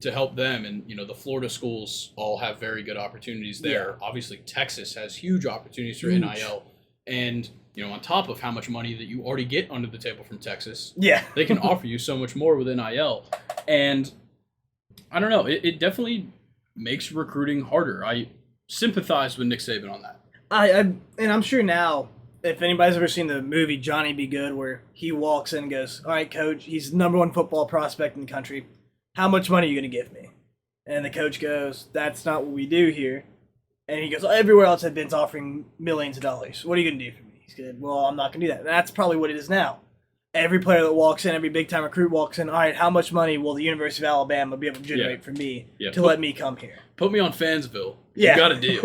To help them, and the Florida schools all have very good opportunities there. Yeah. Obviously, Texas has huge opportunities for NIL, and on top of how much money that you already get under the table from Texas, they can offer you so much more with NIL. And I don't know, it definitely makes recruiting harder. I sympathize with Nick Saban on that. And I'm sure now, if anybody's ever seen the movie Johnny Be Good, where he walks in and goes, "All right, coach, he's the number one football prospect in the country. How much money are you going to give me?" And the coach goes, "That's not what we do here." And he goes, "Everywhere else I've been's offering millions of dollars. What are you going to do for me?" He's good. "Well, I'm not going to do that." And that's probably what it is now. Every player that walks in, every big-time recruit walks in, "All right, how much money will the University of Alabama be able to generate for me to let me come here?" Put me on Fansville. You got a deal.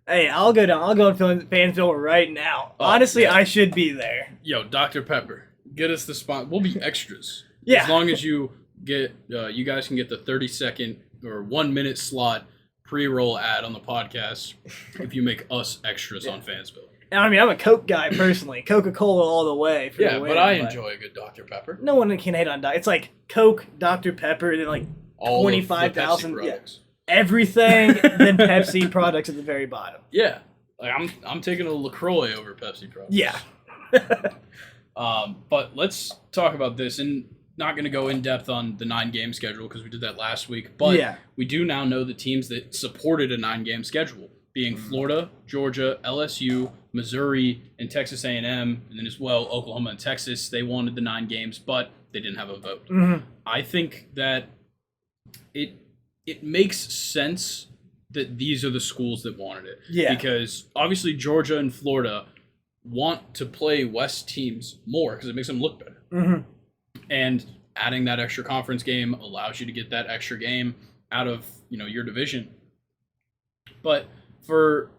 Hey, I'll go down. I'll go to Fansville right now. Honestly, I should be there. Yo, Dr. Pepper, get us the spot. We'll be extras. Yeah. As long as you get, you guys can get the 30-second or 1 minute slot pre-roll ad on the podcast if you make us extras on Fansville. And I mean, I'm a Coke guy personally. Coca-Cola all the way. For the win, but I enjoy a good Dr. Pepper. No one can hate on Dr. It's like Coke, Dr. Pepper, and then like 25,000. Yeah, everything, then Pepsi products at the very bottom. Yeah. Like I'm taking a LaCroix over Pepsi products. Yeah. But let's talk about this, and not going to go in depth on the 9-game schedule because we did that last week. But we do now know the teams that supported a 9-game schedule, being Florida, Georgia, LSU, Missouri, and Texas A&M, and then as well Oklahoma and Texas. They wanted the 9 games, but they didn't have a vote. I think that it makes sense that these are the schools that wanted it. Yeah. Because obviously Georgia and Florida want to play West teams more because it makes them look better. And adding that extra conference game allows you to get that extra game out of your division. But for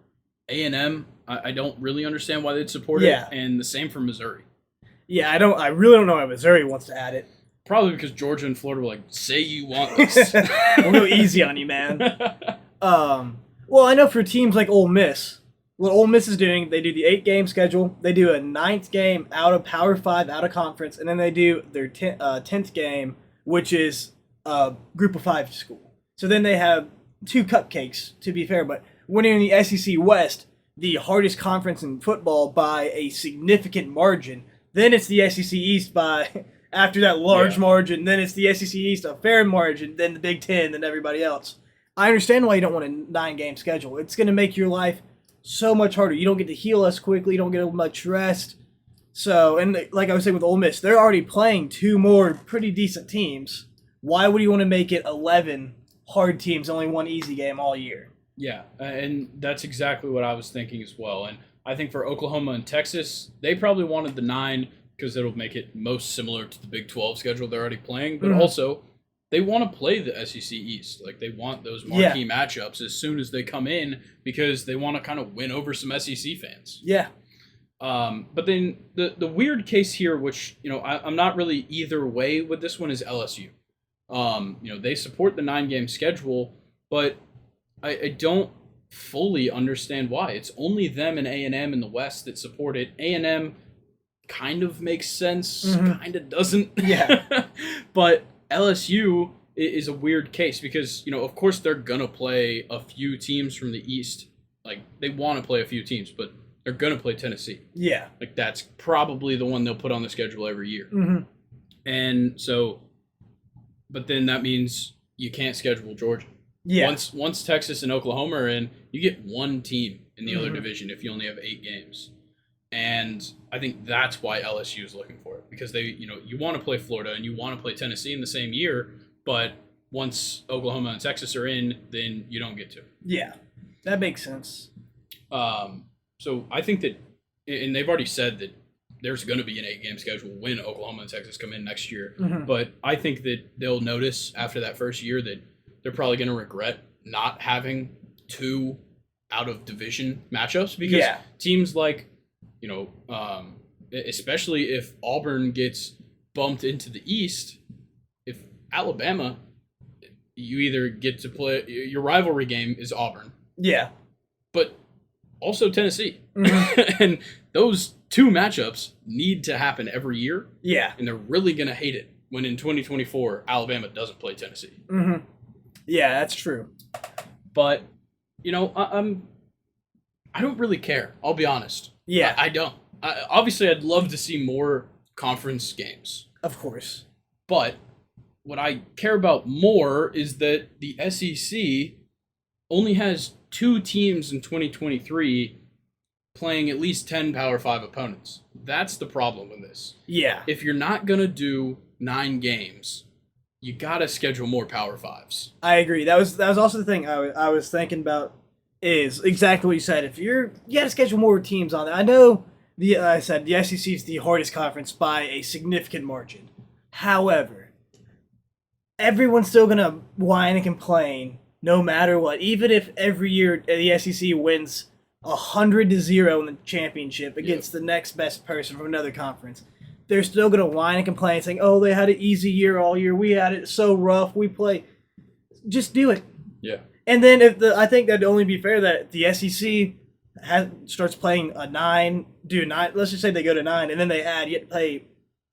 A&M, I don't really understand why they'd support it, and the same for Missouri. Yeah, I really don't know why Missouri wants to add it. Probably because Georgia and Florida were like, "Say you want this, we'll go easy on you, man." Well, I know for teams like Ole Miss, what Ole Miss is doing, they do the 8-game schedule. They do a 9th game out of Power 5, out of conference, and then they do their 10th game, which is a Group of 5 school. So then they have 2 cupcakes, to be fair. But when you're in the SEC West, the hardest conference in football by a significant margin, then it's the SEC East by, after that large margin, then it's the SEC East a fair margin, then the Big Ten, then everybody else. I understand why you don't want a 9-game schedule. It's going to make your life so much harder. You don't get to heal as quickly. You don't get much rest. So, and like I was saying with Ole Miss, they're already playing 2 more pretty decent teams. Why would you want to make it 11 hard teams, only 1 easy game all year? Yeah, and that's exactly what I was thinking as well. And I think for Oklahoma and Texas, they probably wanted the 9 because it'll make it most similar to the Big 12 schedule they're already playing. But also, they want to play the SEC East. Like, they want those marquee matchups as soon as they come in because they want to kind of win over some SEC fans. Yeah. But then the weird case here, which, I'm not really either way with this one, is LSU. They support the 9-game schedule, but I don't fully understand why. It's only them and A&M in the West that support it. A&M kind of makes sense, kind of doesn't. Yeah. But LSU is a weird case because, of course they're going to play a few teams from the East. Like, they want to play a few teams, but they're going to play Tennessee. Yeah. Like, that's probably the one they'll put on the schedule every year. Mm-hmm. And so, but then that means you can't schedule Georgia. Yeah. Once Texas and Oklahoma are in, you get one team in the other Mm-hmm. division if you only have 8 games. And I think that's why LSU is looking for it, because they, you want to play Florida and you want to play Tennessee in the same year, but once Oklahoma and Texas are in, then you don't get to. Yeah, that makes sense. So I think that, and they've already said that there's going to be an 8-game schedule when Oklahoma and Texas come in next year. Mm-hmm. But I think that they'll notice after that first year that they're probably going to regret not having 2 out-of-division matchups, because teams like, especially if Auburn gets bumped into the East, if Alabama, you either get to play, your rivalry game is Auburn. Yeah. But also Tennessee. Mm-hmm. And those 2 matchups need to happen every year. Yeah. And they're really going to hate it when in 2024 Alabama doesn't play Tennessee. Mm-hmm. Yeah, that's true. But, I don't really care. I'll be honest. Yeah. I don't. Obviously, I'd love to see more conference games. Of course. But what I care about more is that the SEC only has 2 teams in 2023 playing at least 10 Power 5 opponents. That's the problem with this. Yeah. If you're not going to do 9 games, you got to schedule more Power 5s. I agree. That was also the thing I was thinking about, is exactly what you said. If you got to schedule more teams on there. I know I said the SEC is the hardest conference by a significant margin. However, everyone's still going to whine and complain no matter what. Even if every year the SEC wins 100-0 in the championship against the next best person from another conference, they're still going to whine and complain, saying, oh, they had an easy year all year. We had it so rough. We play. Just do it. Yeah. And then I think that'd only be fair that the SEC starts playing a 9. Let's just say they go to 9, and then they add, you have to play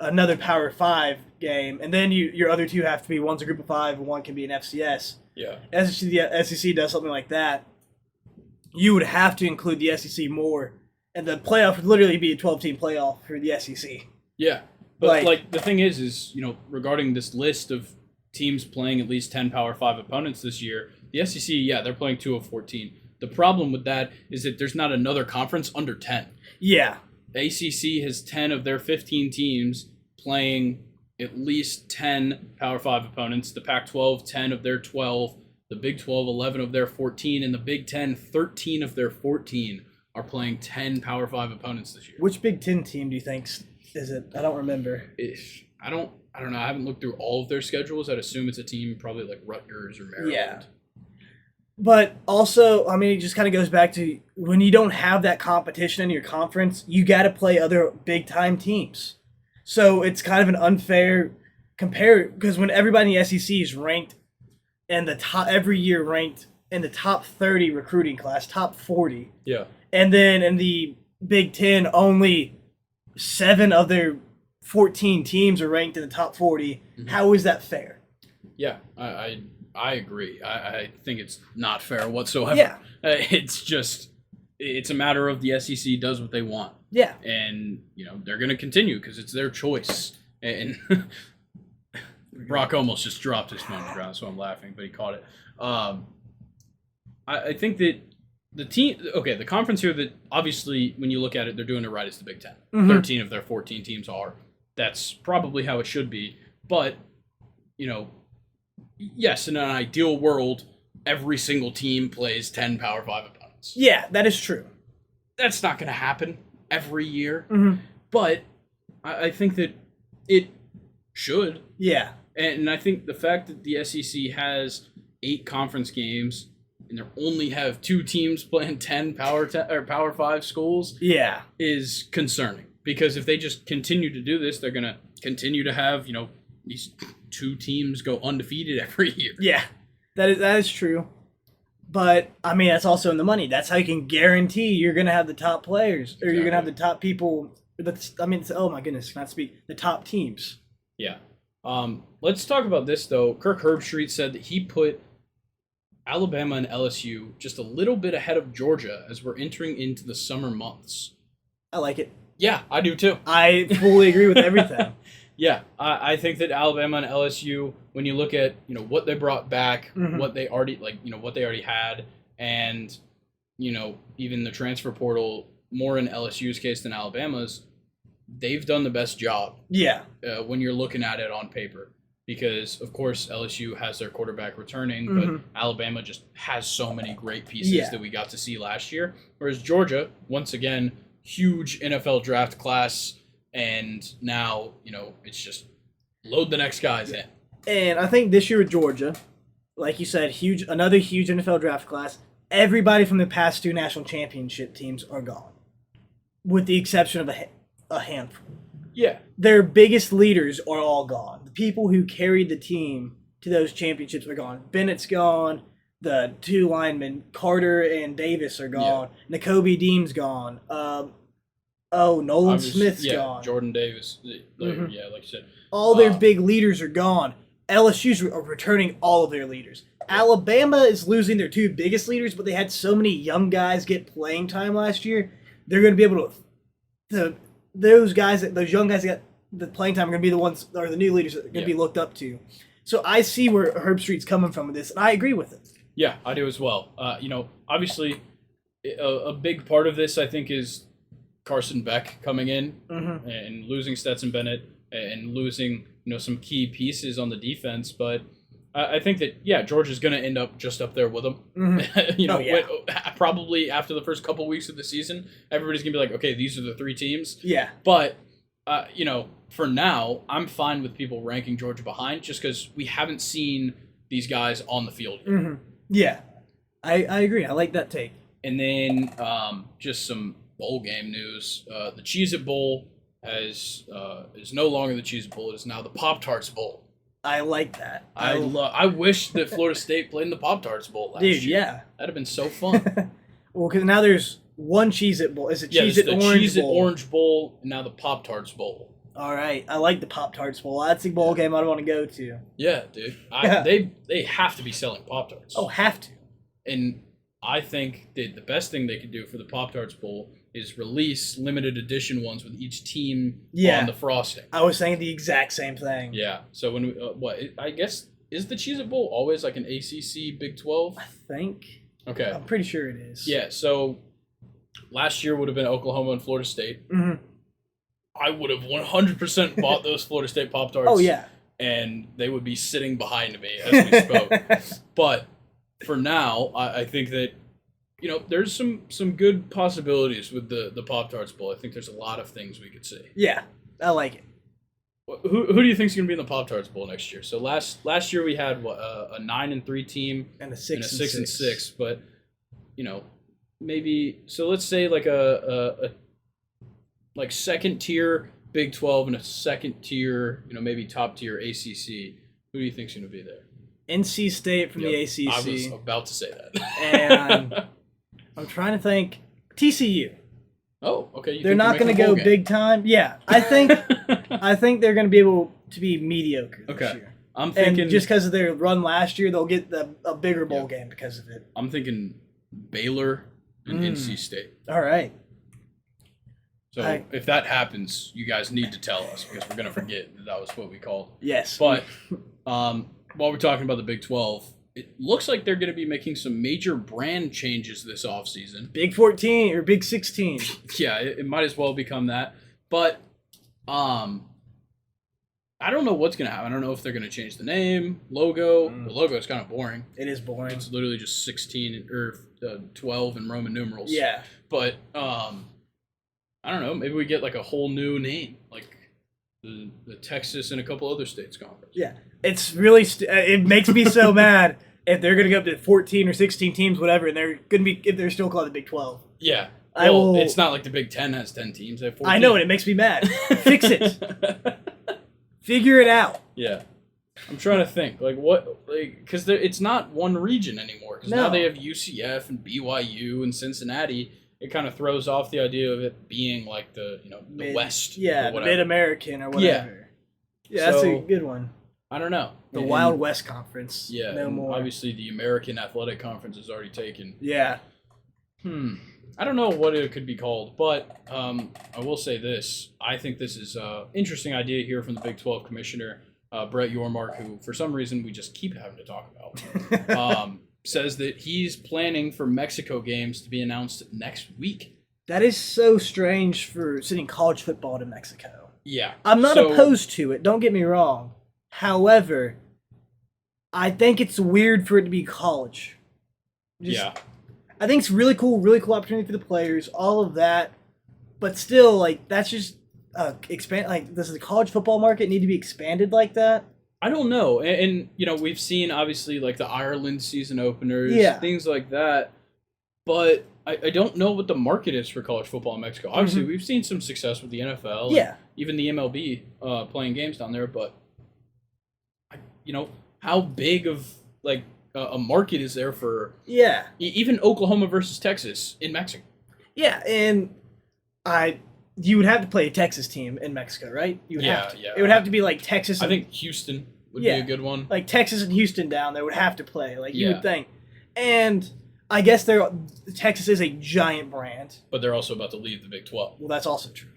another Power 5 game, and then your other 2 have to be, one's a group of 5 and one can be an FCS. Yeah. The SEC does something like that, you would have to include the SEC more, and the playoff would literally be a 12-team playoff for the SEC. Yeah. But like the thing is, regarding this list of teams playing at least 10 Power 5 opponents this year, the SEC, they're playing 2 of 14. The problem with that is that there's not another conference under 10. Yeah. The ACC has 10 of their 15 teams playing at least 10 Power 5 opponents. The Pac-12, 10 of their 12. The Big 12, 11 of their 14. And the Big 10, 13 of their 14 are playing 10 Power 5 opponents this year. Which Big 10 team do you think is it? I don't remember. I don't know. I haven't looked through all of their schedules. I'd assume it's a team probably like Rutgers or Maryland. Yeah. But also, it just kind of goes back to when you don't have that competition in your conference, you got to play other big-time teams. So it's kind of an unfair compare, because when everybody in the SEC is ranked in the top, every year ranked in the top 30 recruiting class, top 40. Yeah. And then in the Big 10, only 7 of their 14 teams are ranked in the top 40. Mm-hmm. How is that fair? Yeah, I agree. I think it's not fair whatsoever. Yeah. It's a matter of the SEC does what they want. Yeah. And, they're going to continue because it's their choice. And Brock almost just dropped his phone on the ground, so I'm laughing, but he caught it. I think that the conference here that obviously when you look at it, they're doing it right is the Big Ten. Mm-hmm. 13 of their 14 teams are. That's probably how it should be. But, yes, in an ideal world, every single team plays 10 Power 5 opponents. Yeah, that is true. That's not going to happen every year. Mm-hmm. But I think that it should. Yeah. And I think the fact that the SEC has 8 conference games and they only have 2 teams playing 10 Power 5 schools is concerning. Because if they just continue to do this, they're going to continue to have, these 2 teams go undefeated every year. Yeah, that is true. But, that's also in the money. That's how you can guarantee you're going to have the top players. Or you're going to have the top people. Oh, my goodness, not speak. The top teams. Yeah. Let's talk about this though. Kirk Herbstreit said that he put Alabama and LSU just a little bit ahead of Georgia as we're entering into the summer months. I like it. Yeah, I do too. I fully agree with everything. Yeah, I think that Alabama and LSU, when you look at what they brought back, what they already what they already had, and even the transfer portal, more in LSU's case than Alabama's, they've done the best job. Yeah. When you're looking at it on paper. Because, of course, LSU has their quarterback returning, but Alabama just has so many great pieces that we got to see last year. Whereas Georgia, once again, huge NFL draft class, and now, it's just load the next guys in. And I think this year with Georgia, like you said, another huge NFL draft class. Everybody from the past 2 national championship teams are gone, with the exception of a handful. Yeah. Their biggest leaders are all gone. The people who carried the team to those championships are gone. Bennett's gone. The 2 linemen, Carter and Davis, are gone. Yeah. N'Kobe Dean's gone. Nolan Smith's gone. Jordan Davis. Like you said. All their big leaders are gone. LSU's are returning all of their leaders. Alabama is losing their 2 biggest leaders, but they had so many young guys get playing time last year. They're going to be able to those young guys that got the playing time are going to be the ones, or the new leaders that are going to be looked up to. So I see where Herbstreit's coming from with this, and I agree with it. Yeah, I do as well. Obviously, a big part of this, I think, is Carson Beck coming in and losing Stetson Bennett and losing, some key pieces on the defense. But I think that, Georgia's going to end up just up there with them. Probably after the first couple weeks of the season, everybody's going to be like, okay, these are the 3 teams. Yeah. But, for now, I'm fine with people ranking Georgia behind just because we haven't seen these guys on the field yet. Yeah. I agree. I like that take. And then just some bowl game news. The Cheez-It Bowl is no longer the Cheez-It Bowl. It is now the Pop-Tarts Bowl. I like that. I wish that Florida State played in the Pop-Tarts Bowl last year. Yeah. That'd have been so fun. Well, because now there's one Cheez-It Bowl. It's a Cheez-It the Orange Cheez-It Bowl. Orange Bowl, and now the Pop-Tarts Bowl. All right. I like the Pop-Tarts Bowl. That's a bowl game I want to go to. Yeah, dude. They have to be selling Pop-Tarts. Oh, have to. And I think that the best thing they could do for the Pop-Tarts Bowl is release limited edition ones with each team on the frosting. I was saying the exact same thing. Yeah. So when I guess, is the Cheez-It Bowl always like an ACC Big 12? I think. Okay. I'm pretty sure it is. Yeah. So last year would have been Oklahoma and Florida State. I would have 100% bought those Florida State Pop-Tarts. Oh, yeah. And they would be sitting behind me as we spoke. But for now, I think that, there's some good possibilities with the Pop-Tarts Bowl. I think there's a lot of things we could see. Yeah, I like it. Who do you think is going to be in the Pop-Tarts Bowl next year? So last year we had a 9-3 team and a 6-6. But maybe, so let's say like a second tier Big 12 and a second tier, maybe top tier ACC. Who do you think is going to be there? NC State from the ACC. I was about to say that. And I'm trying to think. TCU. Oh, okay. They're not going to go big time. Yeah, I think they're going to be able to be mediocre this year. I'm thinking, and just because of their run last year, they'll get a bigger bowl game because of it. I'm thinking Baylor and NC State. All right. So if that happens, you guys need to tell us because we're going to forget that was what we called. Yes. But while we're talking about the Big 12, it looks like they're going to be making some major brand changes this offseason. Big 14 or Big 16. Yeah, it might as well become that. But I don't know what's going to happen. I don't know if they're going to change the name, logo. The logo is kind of boring. It is boring. It's literally just 16 or 12 in Roman numerals. Yeah. But I don't know. Maybe we get like a whole new name, like the Texas and a couple other states conference. Yeah, it's really it makes me so mad if they're going to go up to 14 or 16 teams, whatever, and they're going to be if they're still called the Big 12. Yeah, well, it's not like the Big 10 has 10 teams. They have 14. I know, and it makes me mad. Fix it. Figure it out. Yeah, I'm trying to think because it's not one region anymore. Because now they have UCF and BYU and Cincinnati. It kind of throws off the idea of it being like the West. Yeah, the Mid-American or whatever. Yeah, that's a So, good one. I don't know. The And- Wild West Conference. Yeah, No and more. obviously the American Athletic Conference is already taken. Yeah. I don't know what it could be called, but I will say this. I think this is an interesting idea here from the Big 12 commissioner, Brett Yormark, who for some reason we just keep having to talk about, says that he's planning for Mexico games to be announced next week. That is so strange for sending college football to Mexico. Yeah. I'm not So- opposed to it, don't get me wrong. However, I think it's weird for it to be college. Yeah. I think it's really cool opportunity for the players, all of that. But still, like, that's just expand. Like, does the college football market need to be expanded like that? I don't know. And you know, we've seen obviously like the Ireland season openers, Yeah. things like that. But I don't know what the market is for college football in Mexico. Obviously, we've seen some success with the NFL. And Yeah. even the MLB playing games down there. But, you know, how big of like a market is there for Yeah. even Oklahoma versus Texas in Mexico? Yeah, and you would have to play a Texas team in Mexico, right? You would have to. Yeah. It would have to be like Texas. I And, think Houston would Yeah. be a good one. like Texas and Houston down there would have to play. Like you Yeah. would think, and I guess Texas is a giant brand. But they're also about to leave the Big 12. Well, that's also true.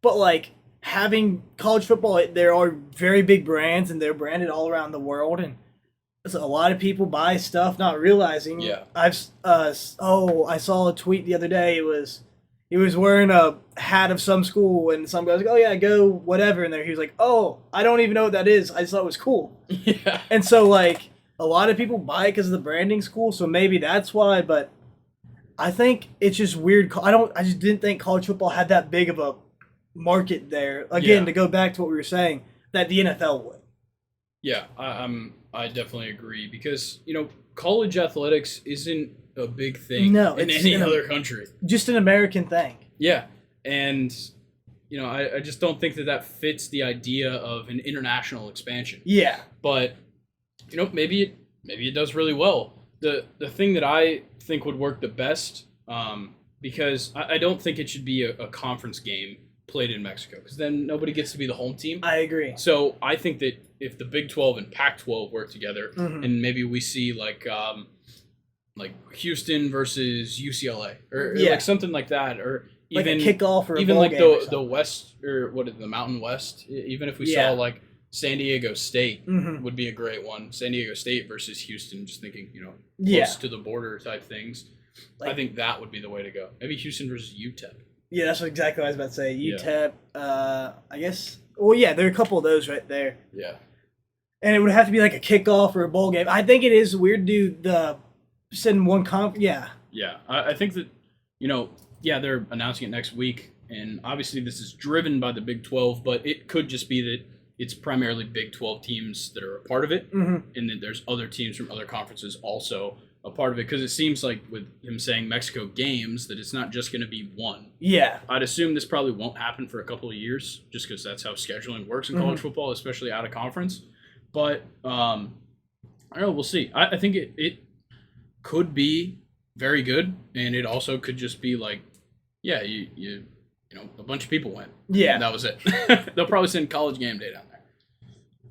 But like having college football, there are very big brands, and they're branded all around the world, and so a lot of people buy stuff not realizing. Yeah. I saw a tweet the other day. He was wearing a hat of some school, and some guy's like, "Oh yeah, go whatever," and there he was like, "Oh, I don't even know what that is. I just thought it was cool." Yeah. And so like a lot of people buy it because of the branding's cool, so maybe that's why. But I think it's just weird. I just didn't think college football had that big of a market there. Again, Yeah. to go back to what we were saying, that the NFL would. Yeah, I definitely agree because, you know, college athletics isn't a big thing No, in it's any in a- other country. Just an American thing. Yeah, and you know, I just don't think that fits the idea of an international expansion. Yeah. But you know, maybe it does really well. The thing that I think would work the best, because I don't think it should be a conference game played in Mexico, because then nobody gets to be the home team. I agree. So I think that if the Big 12 and Pac-12 work together, Mhm. and maybe we see like Houston versus UCLA, or Yeah. like something like that, or Like even a kickoff or a even bowl like game or the something. West, or what is it, the Mountain West. Even if we Yeah. saw like San Diego State Mhm. would be a great one. San Diego State versus Houston, just thinking, you know, Yeah. close to the border type things. I Like- think that would be the way to go. Maybe Houston versus UTEP. Yeah, that's exactly what I was about to say. Yeah. UTEP, I guess. Well, yeah, there are a couple of those right there. Yeah. And it would have to be like a kickoff or a bowl game. I think it is weird to do send one Yeah. Yeah, I think that, you know, yeah, they're announcing it next week, and obviously this is driven by the Big 12, but it could just be that it's primarily Big 12 teams that are a part of it, Mm-hmm. and then there's other teams from other conferences also a part of it, because it seems like with him saying Mexico games that it's not just going to be one. Yeah. I'd assume this probably won't happen for a couple of years, just because that's how scheduling works in college football, especially out of conference. But I don't know, we'll see. I think it could be very good, and it also could just be like, yeah, you know, a bunch of people went. Yeah. And that was it. They'll probably send college game day down there.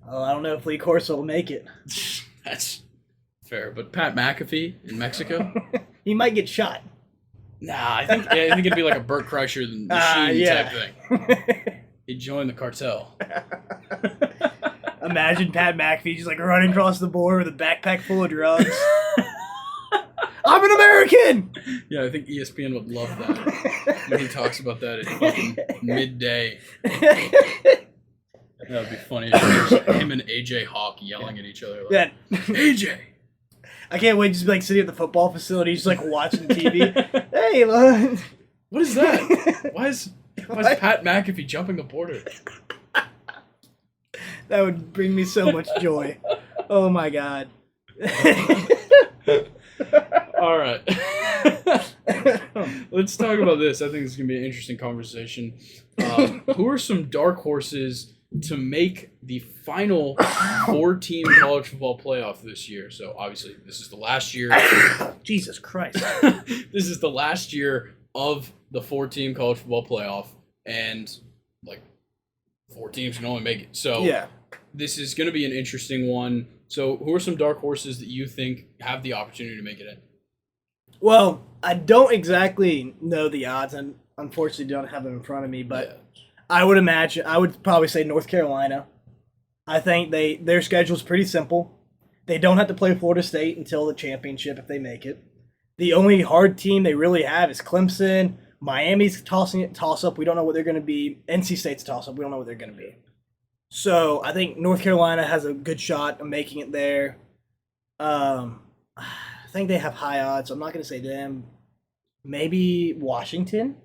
Oh, I don't know if Lee Corso will make it. That's fair. But Pat McAfee in Mexico? He might get shot. Nah, I think it'd be like a Burt Kreischer the Machine yeah. type thing. He'd join the cartel. Imagine Pat McAfee just like running across the border with a backpack full of drugs. I'm an American! Yeah, I think ESPN would love that when he talks about that at fucking midday. That would be funny. Him and AJ Hawk yelling at each other. Like, Yeah. AJ! I can't wait to just be like sitting at the football facility, just like watching TV. Hey, man. What is that? Why is Pat McAfee jumping the border? That would bring me so much joy. Oh my god. All right. Let's talk about this. I think it's going to be an interesting conversation. Who are some dark horses to make the final 4-team college football playoff this year? So obviously this is the last year. Jesus Christ. This is the last year of the 4-team college football playoff, and like 4 teams can only make it. So Yeah. this is going to be an interesting one. So, who are some dark horses that you think have the opportunity to make it in? Well, I don't exactly know the odds, and unfortunately don't have them in front of me, but Yeah. I would probably say North Carolina. I think their schedule's pretty simple. They don't have to play Florida State until the championship if they make it. The only hard team they really have is Clemson. Miami's toss up. We don't know what they're going to be. NC State's toss up. We don't know what they're going to be. So I think North Carolina has a good shot of making it there. I think they have high odds. I'm not going to say them. Maybe Washington.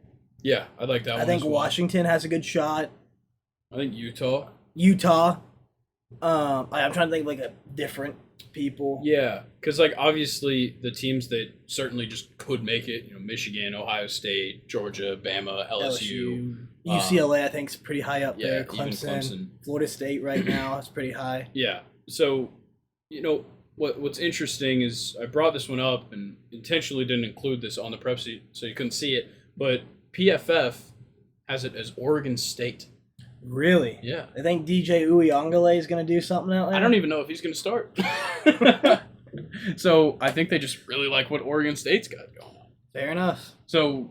Yeah, I like that one. I think as well. Washington has a good shot. I think Utah. Utah. I'm trying to think like a different people. Yeah, because like obviously the teams that certainly just could make it, Michigan, Ohio State, Georgia, Bama, LSU. UCLA, I think, is pretty high up Yeah, there. even Clemson. Florida State right now is pretty high. Yeah. So, what's interesting is I brought this one up and intentionally didn't include this on the prep sheet so you couldn't see it, but PFF has it as Oregon State. Really? Yeah. I think DJ Uyangale is going to do something out there. I don't even know if he's going to start. So I think they just really like what Oregon State's got going on. Fair enough. So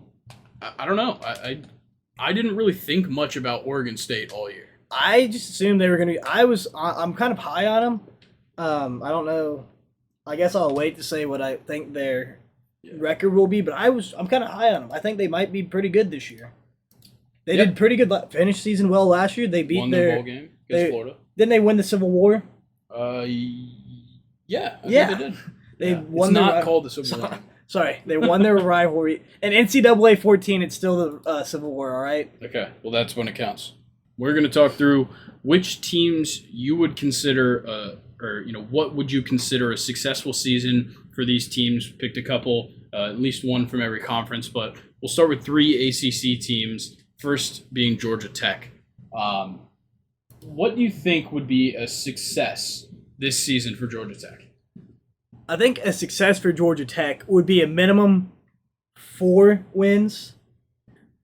I don't know. I didn't really think much about Oregon State all year. I just assumed they were going to be. I'm kind of high on them. I don't know. I guess I'll wait to say what I think their record will be, but I'm kind of high on them. I think they might be pretty good this year. They did pretty good. Finished season well last year. They beat Won their bowl game against Florida. Didn't they win the Civil War? Yeah. I think they did. They won. It's not called the Civil War. Sorry, they won their rivalry. And NCAA 14, it's still the Civil War. All right. Okay. Well, that's when it counts. We're going to talk through which teams you would consider, what would you consider a successful season for these teams. Picked a couple, at least one from every conference, but we'll start with 3 ACC teams. First being Georgia Tech. What do you think would be a success this season for Georgia Tech? I think a success for Georgia Tech would be a minimum 4 wins.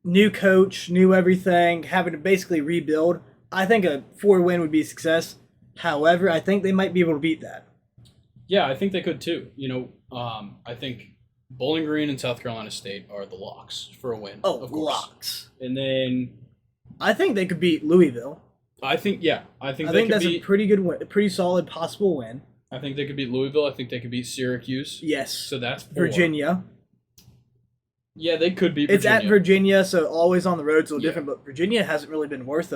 New coach, new everything, having to basically rebuild. I think a 4-win would be a success. However, I think they might be able to beat that. Yeah, I think they could too. I think Bowling Green and South Carolina State are the locks for a win. Oh, of course. locks. And then I think they could beat Louisville. I think that's a pretty good win, a pretty solid possible win. I think they could beat Louisville. I think they could beat Syracuse. Yes. So that's 4. Virginia. Yeah, they could beat Virginia. It's at Virginia, so always on the road, so different. But Virginia hasn't really been worth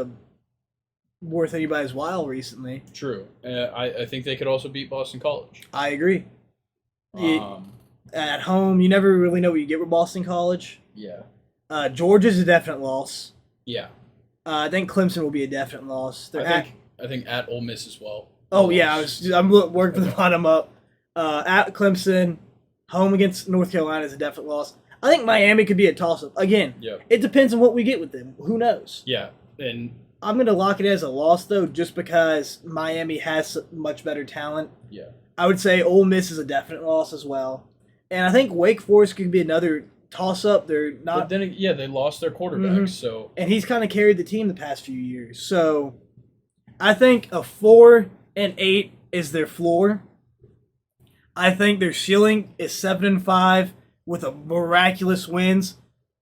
anybody's while recently. True. I think they could also beat Boston College. I agree. At home, you never really know what you get with Boston College. Yeah. Georgia's a definite loss. Yeah. I think Clemson will be a definite loss. I think at Ole Miss as well. Oh yeah, I'm working from the bottom up. At Clemson, home against North Carolina is a definite loss. I think Miami could be a toss-up. Again, it depends on what we get with them. Who knows? Yeah, and I'm going to lock it as a loss, though, just because Miami has much better talent. Yeah. I would say Ole Miss is a definite loss as well. And I think Wake Forest could be another toss-up. They're not. But then, they lost their quarterback, so. And he's kind of carried the team the past few years. So I think a 4-8 is their floor. I think their ceiling is 7-5 with a miraculous wins.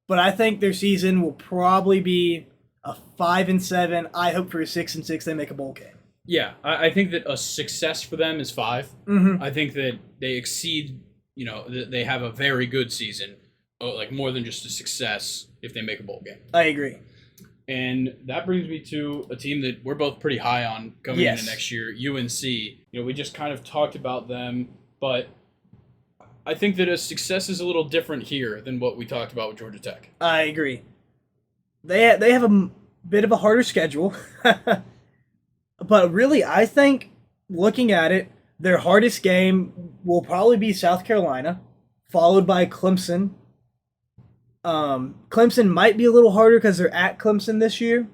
But I think their season will probably be a 5-7. I hope for a 6-6 they make a bowl game. Yeah, I think that a success for them is 5. Mm-hmm. I think that they exceed, they have a very good season, like more than just a success if they make a bowl game. I agree. And that brings me to a team that we're both pretty high on coming into next year, UNC. We just kind of talked about them, but I think that a success is a little different here than what we talked about with Georgia Tech. I agree. They have a bit of a harder schedule. But really, I think, looking at it, their hardest game will probably be South Carolina, followed by Clemson. Clemson might be a little harder because they're at Clemson this year.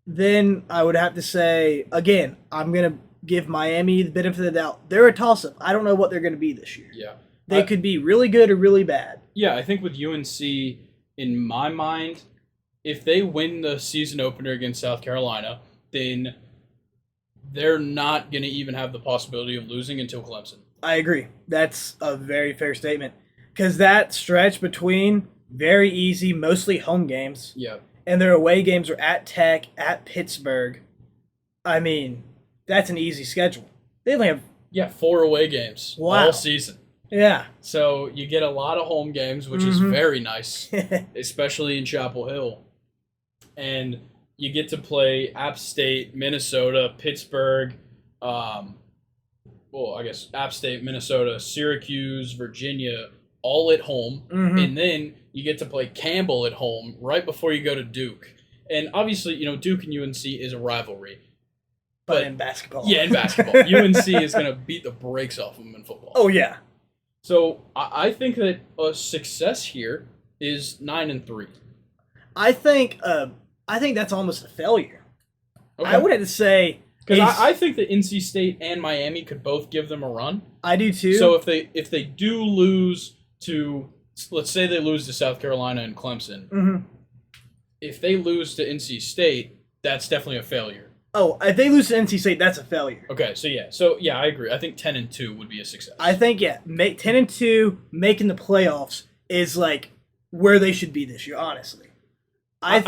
Then I would have to say, again, I'm going to give Miami the benefit of the doubt. They're a toss-up. I don't know what they're going to be this year. Yeah. They could be really good or really bad. Yeah, I think with UNC, in my mind, if they win the season opener against South Carolina, then they're not going to even have the possibility of losing until Clemson. I agree. That's a very fair statement. Because that stretch between very easy, mostly home games, Yeah. and their away games are at Tech, at Pittsburgh. I mean, that's an easy schedule. They only have 4 away games all season. Yeah. So you get a lot of home games, which is very nice, especially in Chapel Hill. And you get to play App State, Minnesota, Pittsburgh, I guess App State, Minnesota, Syracuse, Virginia, all at home. And then you get to play Campbell at home right before you go to Duke. And obviously, Duke and UNC is a rivalry. But in basketball. Yeah, in basketball. UNC is going to beat the brakes off of them in football. Oh, yeah. So I think that a success here is 9-3. I think that's almost a failure. Okay. I would have to say because I think that NC State and Miami could both give them a run. I do too. So if they do lose to, let's say they lose to South Carolina and Clemson, if they lose to NC State, that's definitely a failure. Oh, if they lose to NC State, that's a failure. Okay, so I agree. I think 10-2 would be a success. I think 10-2 making the playoffs is like where they should be this year. Honestly, I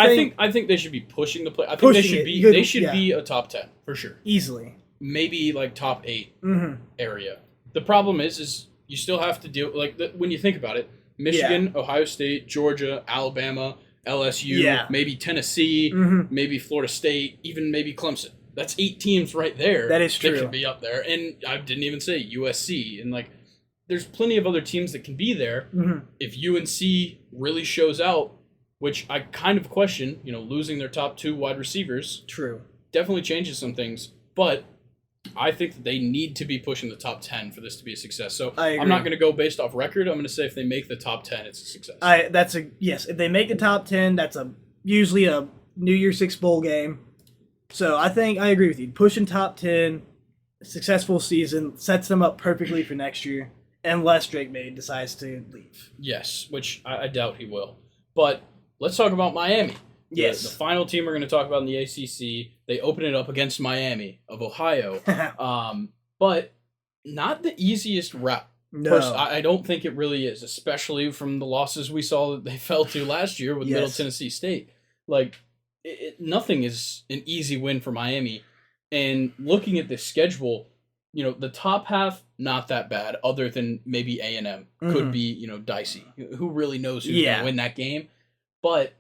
think they should be pushing the play. I think they should be a top 10 for sure. Easily, maybe like top 8 area. The problem is you still have to deal when you think about it. Michigan, Ohio State, Georgia, Alabama, LSU, maybe Tennessee, maybe Florida State, even maybe Clemson. That's 8 teams right there. That is true. That can be up there. And I didn't even say USC. And there's plenty of other teams that can be there. If UNC really shows out, which I kind of question, losing their top 2 wide receivers. True. Definitely changes some things. But I think that they need to be pushing the top 10 for this to be a success. So I'm not going to go based off record. I'm going to say if they make the top 10, it's a success. Yes. If they make the top 10, that's usually a New Year's Six bowl game. So I agree with you. Pushing top 10, successful season sets them up perfectly for next year, unless Drake May decides to leave. Yes, which I doubt he will. But let's talk about Miami. Yes. The final team we're going to talk about in the ACC, they open it up against Miami of Ohio. But not the easiest route. No. I don't think it really is, especially from the losses we saw that they fell to last year with Middle Tennessee State. Nothing is an easy win for Miami. And looking at the schedule, the top half, not that bad, other than maybe A&M. Could be, dicey. Who really knows who's going to win that game? But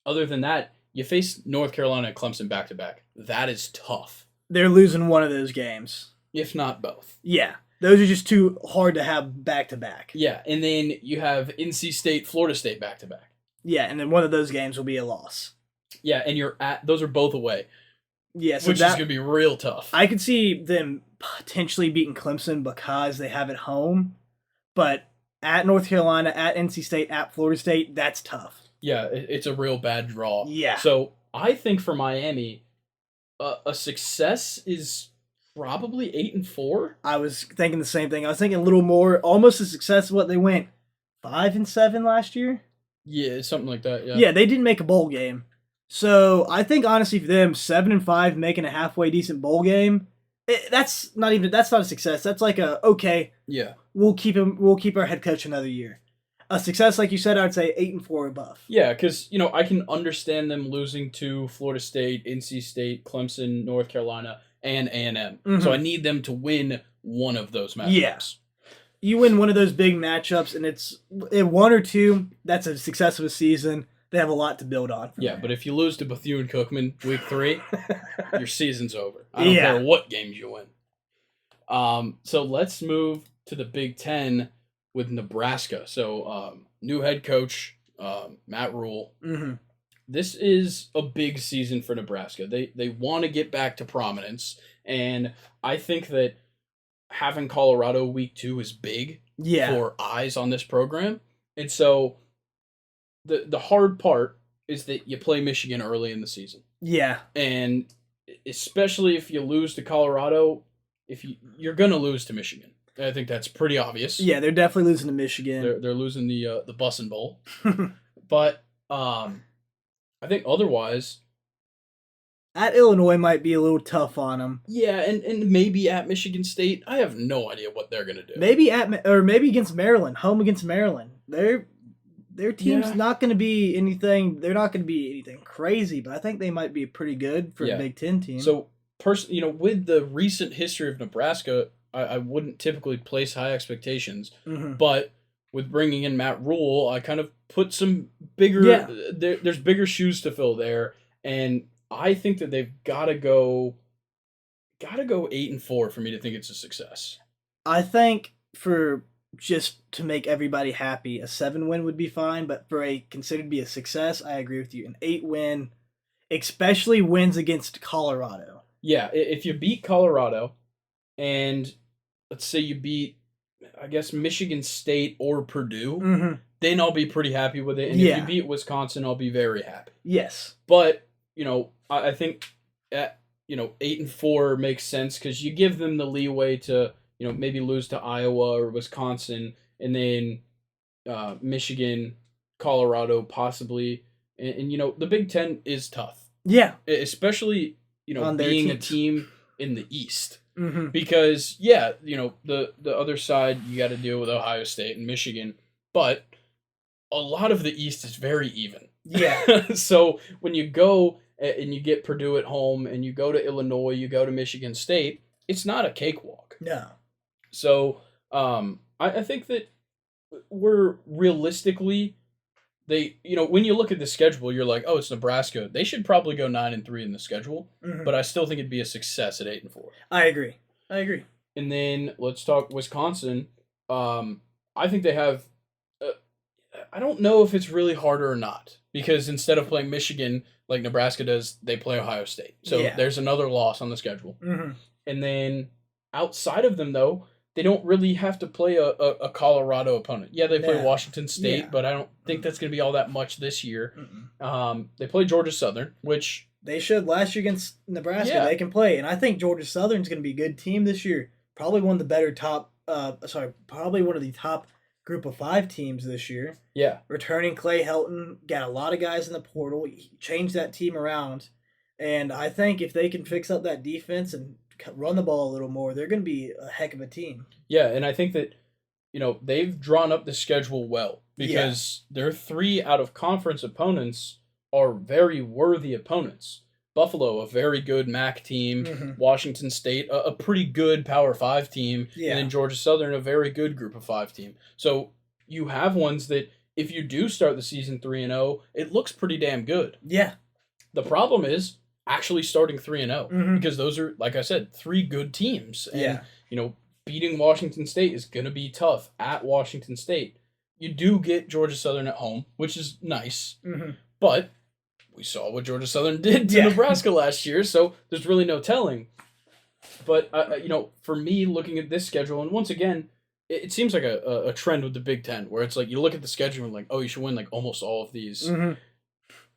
other than that, you face North Carolina and Clemson back-to-back. That is tough. They're losing one of those games. If not both. Yeah. Those are just too hard to have back-to-back. Yeah, and then you have NC State, Florida State back-to-back. Yeah, and then one of those games will be a loss. Yeah, and those are both away. Yeah, so which is going to be real tough. I could see them potentially beating Clemson because they have it home, but at North Carolina, at NC State, at Florida State, that's tough. Yeah, it's a real bad draw. Yeah. So I think for Miami, a success is probably 8-4. I was thinking the same thing. I was thinking a little more, almost a success of what they went 5-7 last year. Yeah, something like that. Yeah. Yeah, they didn't make a bowl game. So I think honestly for them, 7-5 making a halfway decent bowl game, that's not a success. That's like okay. Yeah. We'll keep our head coach another year. A success, like you said, I'd say 8-4 above. Yeah, because I can understand them losing to Florida State, NC State, Clemson, North Carolina, and A&M. So I need them to win one of those matchups. Yeah. You win one of those big matchups, and it's 1 or 2. That's a success of a season. They have a lot to build on. Yeah, but if you lose to Bethune-Cookman week 3, your season's over. I don't care what games you win. So let's move to the Big Ten with Nebraska. So new head coach, Matt Rule. This is a big season for Nebraska. They want to get back to prominence, and I think that having Colorado week 2 is big for eyes on this program. And so the hard part is that you play Michigan early in the season. Yeah. And especially if you lose to Colorado, you're going to lose to Michigan. I think that's pretty obvious. Yeah, they're definitely losing to Michigan. They're losing the Bussin' Bowl. But I think otherwise, At Illinois might be a little tough on them. Yeah, and maybe at Michigan State. I have no idea what they're gonna do. Maybe maybe against Maryland, home against Maryland. Their team's Yeah. not going to be anything. They're not going to be anything crazy, but I think they might be pretty good for a Big Ten team. So, with the recent history of Nebraska, I wouldn't typically place high expectations, but with bringing in Matt Rule, I kind of put some bigger. Yeah. There's bigger shoes to fill there, and I think that they've got to go 8-4 for me to think it's a success. I think for just to make everybody happy, a 7-win would be fine. But for a considered to be a success, I agree with you. An 8-win, especially wins against Colorado. Yeah, if you beat Colorado, and let's say you beat, I guess, Michigan State or Purdue, then I'll be pretty happy with it. And if you beat Wisconsin, I'll be very happy. Yes. But, I think at 8-4 makes sense because you give them the leeway to, maybe lose to Iowa or Wisconsin, and then Michigan, Colorado, possibly. And the Big Ten is tough. Yeah. Especially, being a team in the East. Because, the other side, you got to deal with Ohio State and Michigan, but a lot of the East is very even. Yeah. So when you go and you get Purdue at home and you go to Illinois, you go to Michigan State, it's not a cakewalk. No. So I think that we're realistically, when you look at the schedule, you're like, oh, it's Nebraska. They should probably go 9-3 in the schedule, but I still think it'd be a success at 8-4. I agree. And then let's talk Wisconsin. I think they have. I don't know if it's really harder or not because instead of playing Michigan like Nebraska does, they play Ohio State. So there's another loss on the schedule. And then outside of them, though, they don't really have to play a Colorado opponent. Yeah, they play Washington State, but I don't think that's going to be all that much this year. They play Georgia Southern, which they should last year against Nebraska. They can play, and I think Georgia Southern's going to be a good team this year. Probably one of the better probably one of the top group of 5 teams this year. Yeah. Returning Clay Helton, got a lot of guys in the portal, he changed that team around, and I think if they can fix up that defense and run the ball a little more, they're going to be a heck of a team. Yeah, and I think that, they've drawn up the schedule well because their 3 out of conference opponents are very worthy opponents. Buffalo, a very good MAC team. Washington State, a pretty good Power 5 team. And then Georgia Southern, a very good Group of 5 team. So you have ones that if you do start the season 3-0, it looks pretty damn good. Yeah. The problem is actually starting 3-0 because those are, like I said, 3 good teams. And, beating Washington State is going to be tough at Washington State. You do get Georgia Southern at home, which is nice. But we saw what Georgia Southern did to Nebraska last year, so there's really no telling. But, for me, looking at this schedule, and once again, it seems like a trend with the Big Ten, where it's like you look at the schedule and like, oh, you should win like almost all of these.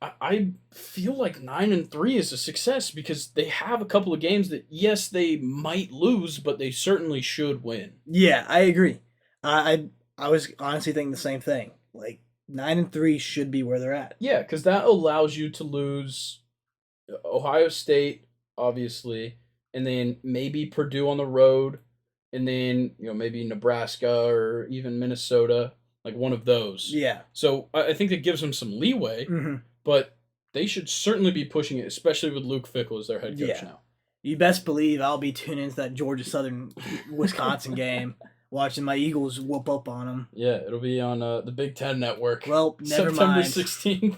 I feel like 9-3 is a success because they have a couple of games that, yes, they might lose, but they certainly should win. Yeah, I agree. I was honestly thinking the same thing. Like, 9-3 should be where they're at. Yeah, because that allows you to lose Ohio State, obviously, and then maybe Purdue on the road, and then maybe Nebraska or even Minnesota, like one of those. Yeah. So I think that gives them some leeway, but they should certainly be pushing it, especially with Luke Fickell as their head coach now. You best believe I'll be tuning into that Georgia Southern Wisconsin game. Watching my Eagles whoop up on them. Yeah, it'll be on the Big Ten Network. Well, never September mind. 16th.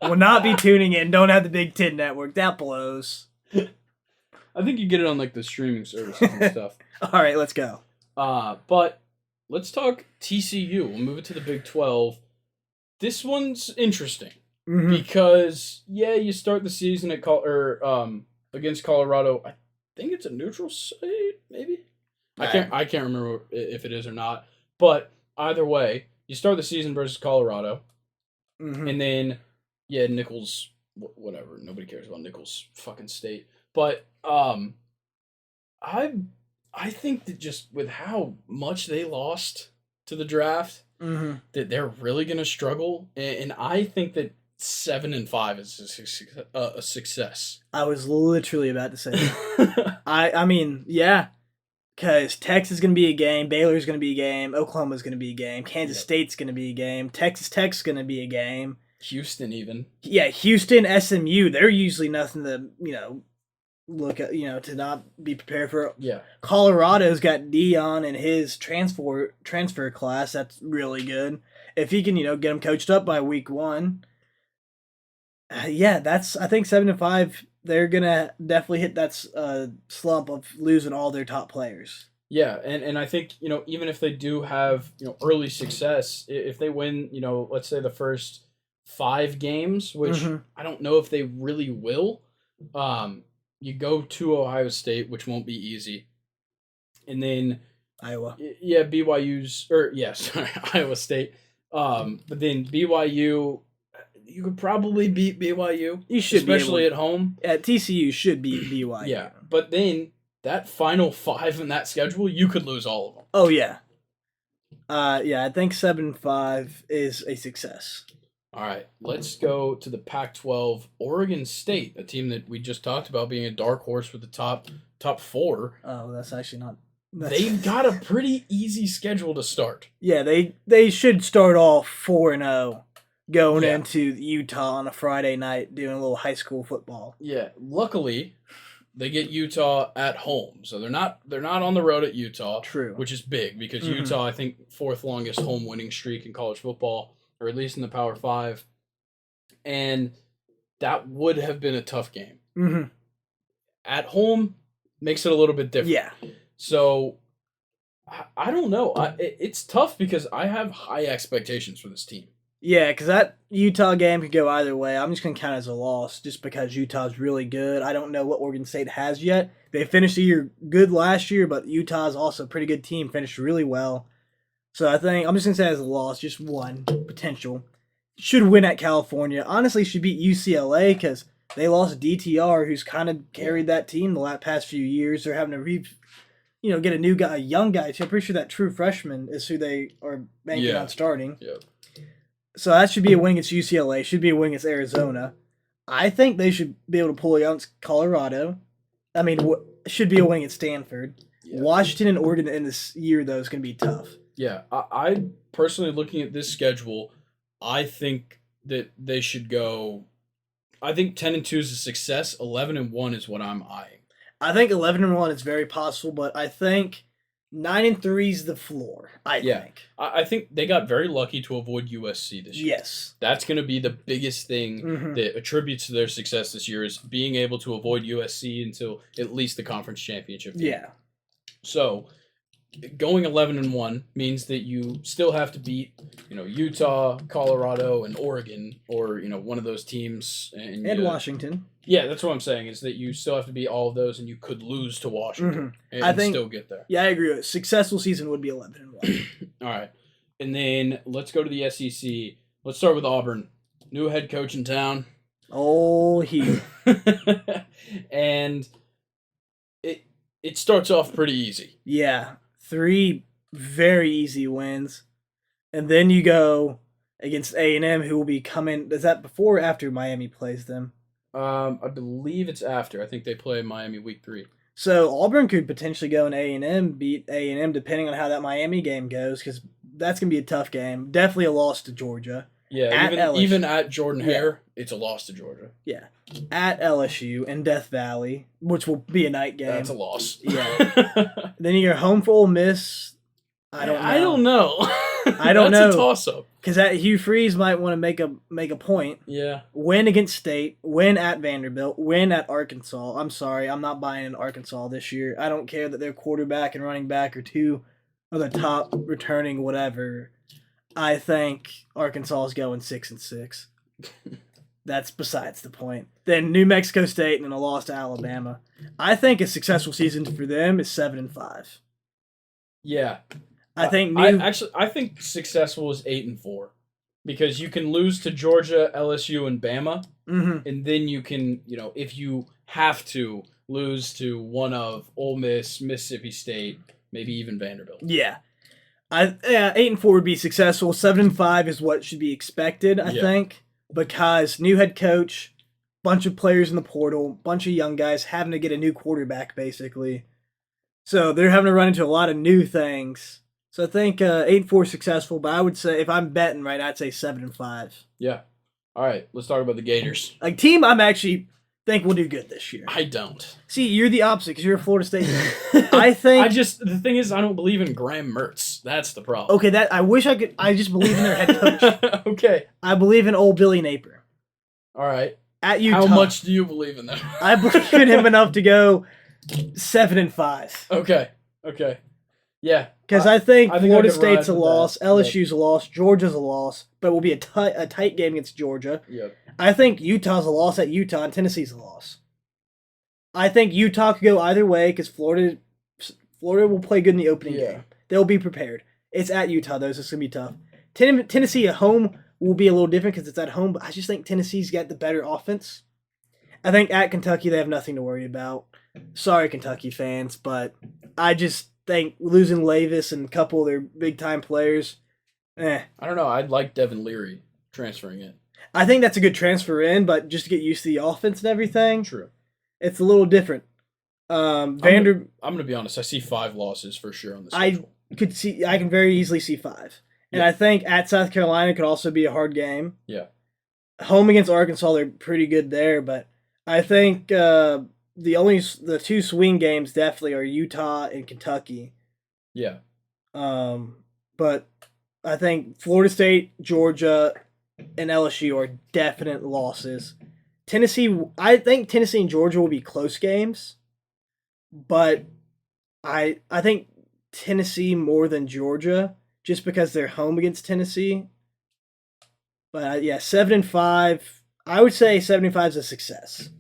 Will not be tuning in. Don't have the Big Ten Network. That blows. I think you get it on like the streaming services and stuff. All right, let's go. But let's talk TCU. We'll move it to the Big 12. This one's interesting because you start the season at against Colorado. I think it's a neutral site, maybe. I can't remember if it is or not. But either way, you start the season versus Colorado. And then, Nichols, whatever. Nobody cares about Nichols fucking State. But I think that just with how much they lost to the draft, that they're really going to struggle. And I think that 7-5 is a success. I was literally about to say that. I mean, yeah, because Texas is going to be a game, Baylor's going to be a game, Oklahoma's going to be a game, Kansas State's going to be a game, Texas Tech's going to be a game. Houston even. Yeah, Houston, SMU, they're usually nothing to, look at, to not be prepared for. Yeah. Colorado's got Dion in his transfer class. That's really good. If he can, get him coached up by week 1. I think 7-5. They're gonna definitely hit that slump of losing all their top players. Yeah, and I think even if they do have early success, if they win let's say the first 5 games, which I don't know if they really will. You go to Ohio State, which won't be easy, and then Iowa. Yeah, Iowa State. But then BYU. You could probably beat BYU. You should, especially at home. At TCU should beat BYU. Yeah, but then that final 5 in that schedule, you could lose all of them. Oh yeah. I think 7-5 is a success. All right, let's go to the Pac-12. Oregon State, a team that we just talked about being a dark horse with the top 4. Oh, that's actually not. They've got a pretty easy schedule to start. Yeah, they should start off 4-0. Going into Utah on a Friday night doing a little high school football. Yeah, luckily they get Utah at home, so they're not on the road at Utah. True, which is big because Utah, I think, 4th longest home winning streak in college football, or at least in the Power 5, and that would have been a tough game. At home makes it a little bit different. Yeah. So I don't know. It's tough because I have high expectations for this team. Yeah, because that Utah game could go either way. I'm just going to count it as a loss just because Utah's really good. I don't know what Oregon State has yet. They finished the year good last year, but Utah's also a pretty good team, finished really well. So I think I'm just going to say it as a loss, just one potential. Should win at California. Honestly, should beat UCLA because they lost DTR, who's kind of carried that team the past few years. They're having to get a new guy, a young guy. So I'm pretty sure that true freshman is who they are banking on starting. Yeah. So that should be a win against UCLA. Should be a win against Arizona. I think they should be able to pull it against Colorado. I mean, should be a win against Stanford. Yeah. Washington and Oregon in this year, though, is going to be tough. Yeah, I personally, looking at this schedule, I think that they should go. I think 10-2 is a success. 11-1 is what I'm eyeing. I think 11-1 is very possible, but I think 9-3 is the floor. I think. I think they got very lucky to avoid USC this year. Yes. That's going to be the biggest thing that attributes to their success this year is being able to avoid USC until at least the conference championship game. Yeah. So going 11-1 means that you still have to beat, Utah, Colorado, and Oregon, or one of those teams, and Washington. Yeah, that's what I'm saying. Is that you still have to beat all of those, and you could lose to Washington and still get there. Yeah, I agree with it. Successful season would be 11-1. All right, and then let's go to the SEC. Let's start with Auburn. New head coach in town. Oh, he. And it starts off pretty easy. Yeah. 3 very easy wins. And then you go against A&M, who will be coming. Is that before or after Miami plays them? I believe it's after. I think they play Miami week 3. So Auburn could potentially go in A&M, beat A&M, depending on how that Miami game goes, because that's going to be a tough game. Definitely a loss to Georgia. Yeah, even at Jordan-Hare, it's a loss to Georgia. Yeah. At LSU in Death Valley, which will be a night game. That's a loss. Yeah. Then you're home for Ole Miss. I don't know. That's a toss-up. Because Hugh Freeze might want to make a point. Yeah. Win against State. Win at Vanderbilt. Win at Arkansas. I'm sorry, I'm not buying in Arkansas this year. I don't care that their quarterback and running back are 2 of the top returning whatever. I think Arkansas is going 6-6. That's besides the point. Then New Mexico State and then a loss to Alabama. I think a successful season for them is 7-5. Yeah. I think I think successful is 8-4 because you can lose to Georgia, LSU, and Bama, and then you can, if you have to, lose to one of Ole Miss, Mississippi State, maybe even Vanderbilt. Yeah. 8-4 would be successful. 7-5 is what should be expected, I think. because new head coach, bunch of players in the portal, bunch of young guys having to get a new quarterback basically. So they're having to run into a lot of new things. So I think 8-4 successful, but I would say if I'm betting right, I'd say 7-5. Yeah. All right, let's talk about the Gators. Like team, I'm actually think will do good this year. I don't. See, you're the opposite because you're a Florida State fan. I think the thing is, I don't believe in Graham Mertz. That's the problem. okay. That I wish I could. I just believe in their head coach. Okay. I believe in old Billy Napier All right. at Utah. How much do you believe in them? I believe in him enough to go 7-5. Okay. Yeah. Because I think I Florida could State's a ride with loss, that. LSU's a loss, Georgia's a loss, but it will be a tight game against Georgia. Yep. I think Utah's a loss at Utah, and Tennessee's a loss. I think Utah could go either way because Florida will play good in the opening game. They'll be prepared. It's at Utah, though, so it's going to be tough. Tennessee at home will be a little different because it's at home, but I just think Tennessee's got the better offense. I think at Kentucky, they have nothing to worry about. Sorry, Kentucky fans, but I just think losing Levis and a couple of their big-time players, I don't know. I'd like Devin Leary transferring in. I think that's a good transfer in, but just to get used to the offense and everything, True. it's a little different. I'm going to be honest. I see 5 losses for sure on the schedule. I can very easily see 5. And I think at South Carolina could also be a hard game. Yeah. Home against Arkansas, they're pretty good there, but I think the 2 swing games definitely are Utah and Kentucky. Yeah. But I think Florida State, Georgia, and LSU are definite losses. I think Tennessee and Georgia will be close games, but I think Tennessee more than Georgia just because they're home against Tennessee. But 7-5. I would say 75 is a success.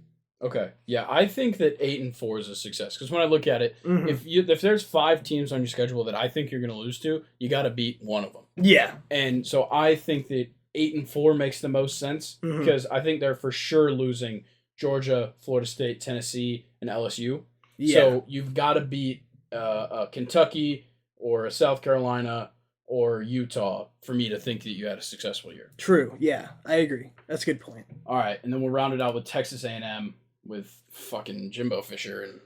Okay. Yeah, I think that 8-4 is a success because when I look at it, Mm-hmm. if there's 5 teams on your schedule that I think you're going to lose to, you got to beat one of them. Yeah. And so I think that 8-4 makes the most sense because I think they're for sure losing Georgia, Florida State, Tennessee, and LSU. Yeah. So you've got to beat a Kentucky or a South Carolina or Utah for me to think that you had a successful year. True. Yeah, I agree. That's a good point. All right, and then we'll round it out with Texas A&M with fucking Jimbo Fisher and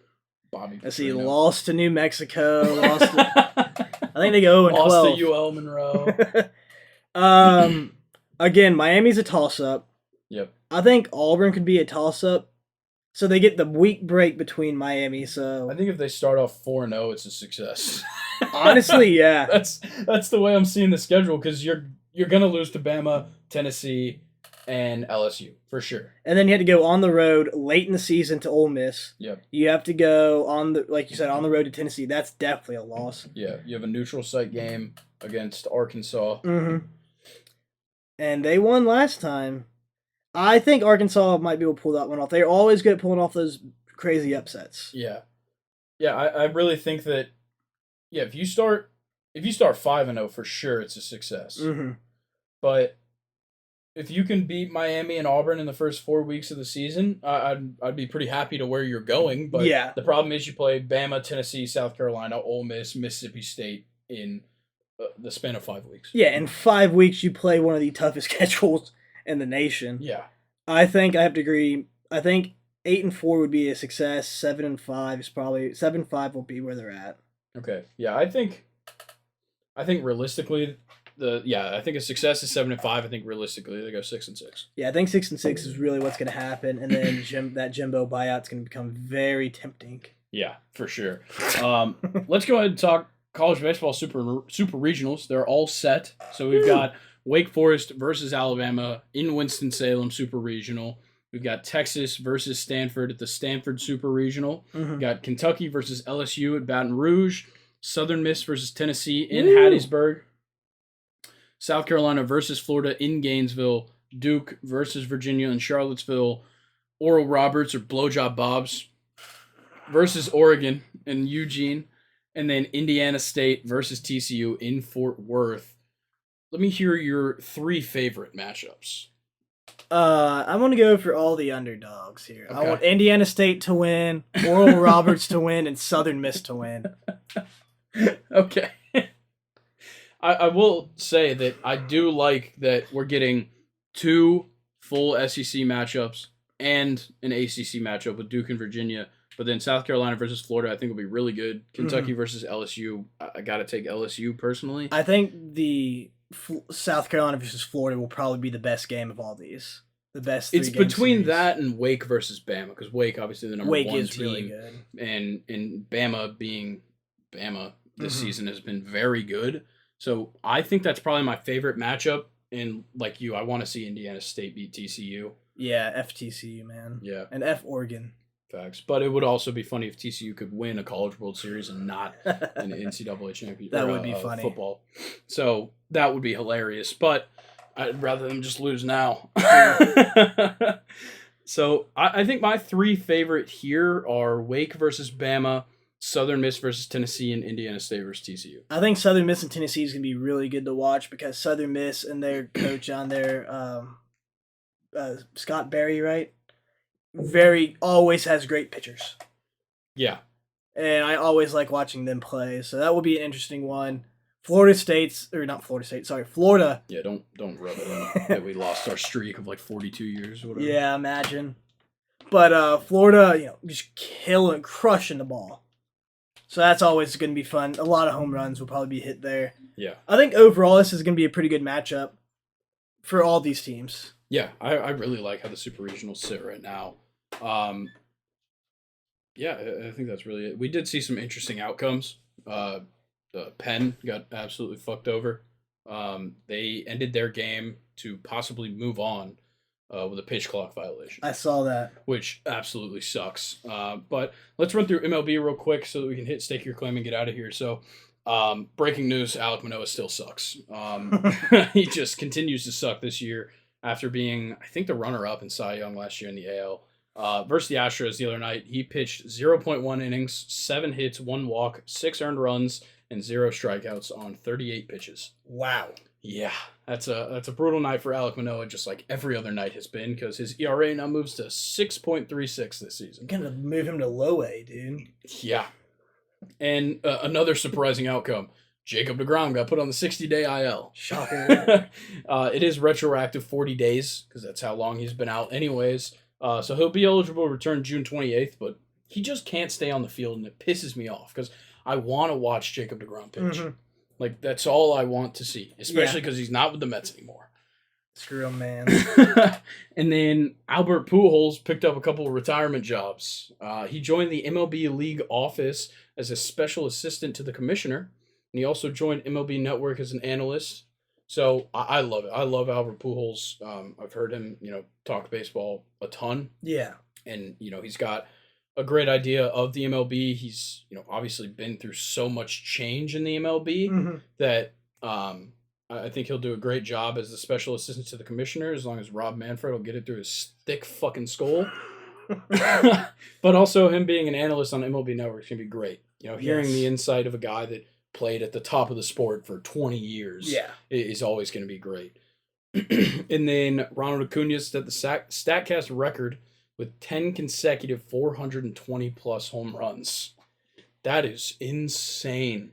Bobby. I see. Petrino. Lost to New Mexico. I think they go 0-12. Lost to UL Monroe. Again, Miami's a toss-up. Yep. I think Auburn could be a toss-up. So they get the week break between Miami. So I think if they start off 4-0, it's a success. honestly, yeah. That's the way I'm seeing the schedule because you're gonna lose to Bama, Tennessee, and LSU for sure. And then you had to go on the road late in the season to Ole Miss. Yep. You have to go like you said, on the road to Tennessee. That's definitely a loss. Yeah, you have a neutral site game against Arkansas. Mm-hmm. And they won last time. I think Arkansas might be able to pull that one off. They're always good at pulling off those crazy upsets. Yeah. Yeah, I really think that if you start 5-0 for sure it's a success. Mm-hmm. But if you can beat Miami and Auburn in the first 4 weeks of the season, I'd be pretty happy to where you're going. But the problem is you play Bama, Tennessee, South Carolina, Ole Miss, Mississippi State in the span of 5 weeks. Yeah, in 5 weeks you play one of the toughest schedules in the nation. Yeah. I think I have to agree. I think 8-4 would be a success. 7-5 is probably 7-5 will be where they're at. Okay. Yeah, I think realistically I think a success is 7-5. I think realistically they go 6-6. Yeah, I think 6-6 is really what's going to happen, and then that Jimbo buyout's going to become very tempting. Yeah, for sure. Let's go ahead and talk college baseball super regionals. They're all set. So we've got Wake Forest versus Alabama in Winston-Salem Super Regional. We've got Texas versus Stanford at the Stanford Super Regional. Mm-hmm. We've got Kentucky versus LSU at Baton Rouge. Southern Miss versus Tennessee in Hattiesburg. South Carolina versus Florida in Gainesville. Duke versus Virginia in Charlottesville. Oral Roberts or Blowjob Bobs versus Oregon in Eugene. And then Indiana State versus TCU in Fort Worth. Let me hear your 3 favorite matchups. I'm going to go for all the underdogs here. Okay. I want Indiana State to win, Oral Roberts to win, and Southern Miss to win. Okay. I will say that I do like that we're getting 2 full SEC matchups and an ACC matchup with Duke and Virginia. But then South Carolina versus Florida, I think will be really good. Kentucky versus LSU, I got to take LSU personally. I think the South Carolina versus Florida will probably be the best game of all these. The best. It's between that and Wake versus Bama, because Wake obviously the number Wake one is team, really good, and Bama being Bama this season has been very good. So I think that's probably my favorite matchup. And like you, I want to see Indiana State beat TCU. Yeah, FTCU, man. Yeah, and F Oregon. Facts. But it would also be funny if TCU could win a College World Series and not an NCAA championship. That would be funny. Football. So that would be hilarious. But I'd rather them just lose now. So I think my three favorite here are Wake versus Bama, Southern Miss versus Tennessee, and Indiana State versus TCU. I think Southern Miss and Tennessee is going to be really good to watch because Southern Miss and their coach on there, Scott Berry, right? Always has great pitchers. Yeah. And I always like watching them play. So that will be an interesting one. Florida. Yeah, don't rub it in that we lost our streak of like 42 years or whatever. Yeah, imagine. But Florida, just crushing the ball. So that's always going to be fun. A lot of home runs will probably be hit there. Yeah. I think overall this is going to be a pretty good matchup for all these teams. Yeah, I really like how the Super Regionals sit right now. Yeah, I think that's really it. We did see some interesting outcomes. Penn got absolutely fucked over. They ended their game to possibly move on with a pitch clock violation. I saw that. Which absolutely sucks. But let's run through MLB real quick so that we can hit Stake Your Claim and get out of here. So, breaking news, Alek Manoah still sucks. He just continues to suck this year after being, I think, the runner-up in Cy Young last year in the AL. Versus the Astros the other night, he pitched 0.1 innings, 7 hits, 1 walk, 6 earned runs, and 0 strikeouts on 38 pitches. Wow. Yeah, that's a brutal night for Alek Manoah, just like every other night has been, because his ERA now moves to 6.36 this season. Gonna move him to low A, dude. Yeah. And another surprising outcome. Jacob deGrom got put on the 60-day IL. Shocker. It is retroactive 40 days, because that's how long he's been out anyways. So he'll be eligible to return June 28th, but he just can't stay on the field, and it pisses me off, because I want to watch Jacob deGrom pitch. Mm-hmm. Like, that's all I want to see, especially because he's not with the Mets anymore. Screw him, man. And then Albert Pujols picked up a couple of retirement jobs. He joined the MLB League office as a special assistant to the commissioner, and he also joined MLB Network as an analyst. So I love it. I love Albert Pujols. I've heard him, talk baseball a ton. Yeah. And, he's got a great idea of the MLB. He's, obviously been through so much change in the MLB that I think he'll do a great job as the special assistant to the commissioner, as long as Rob Manfred will get it through his thick fucking skull. But also him being an analyst on MLB Network is going to be great. Hearing the insight of a guy that played at the top of the sport for 20 years is always going to be great. And then Ronald Acuna set the StatCast record with 10 consecutive 420-plus home runs. That is insane.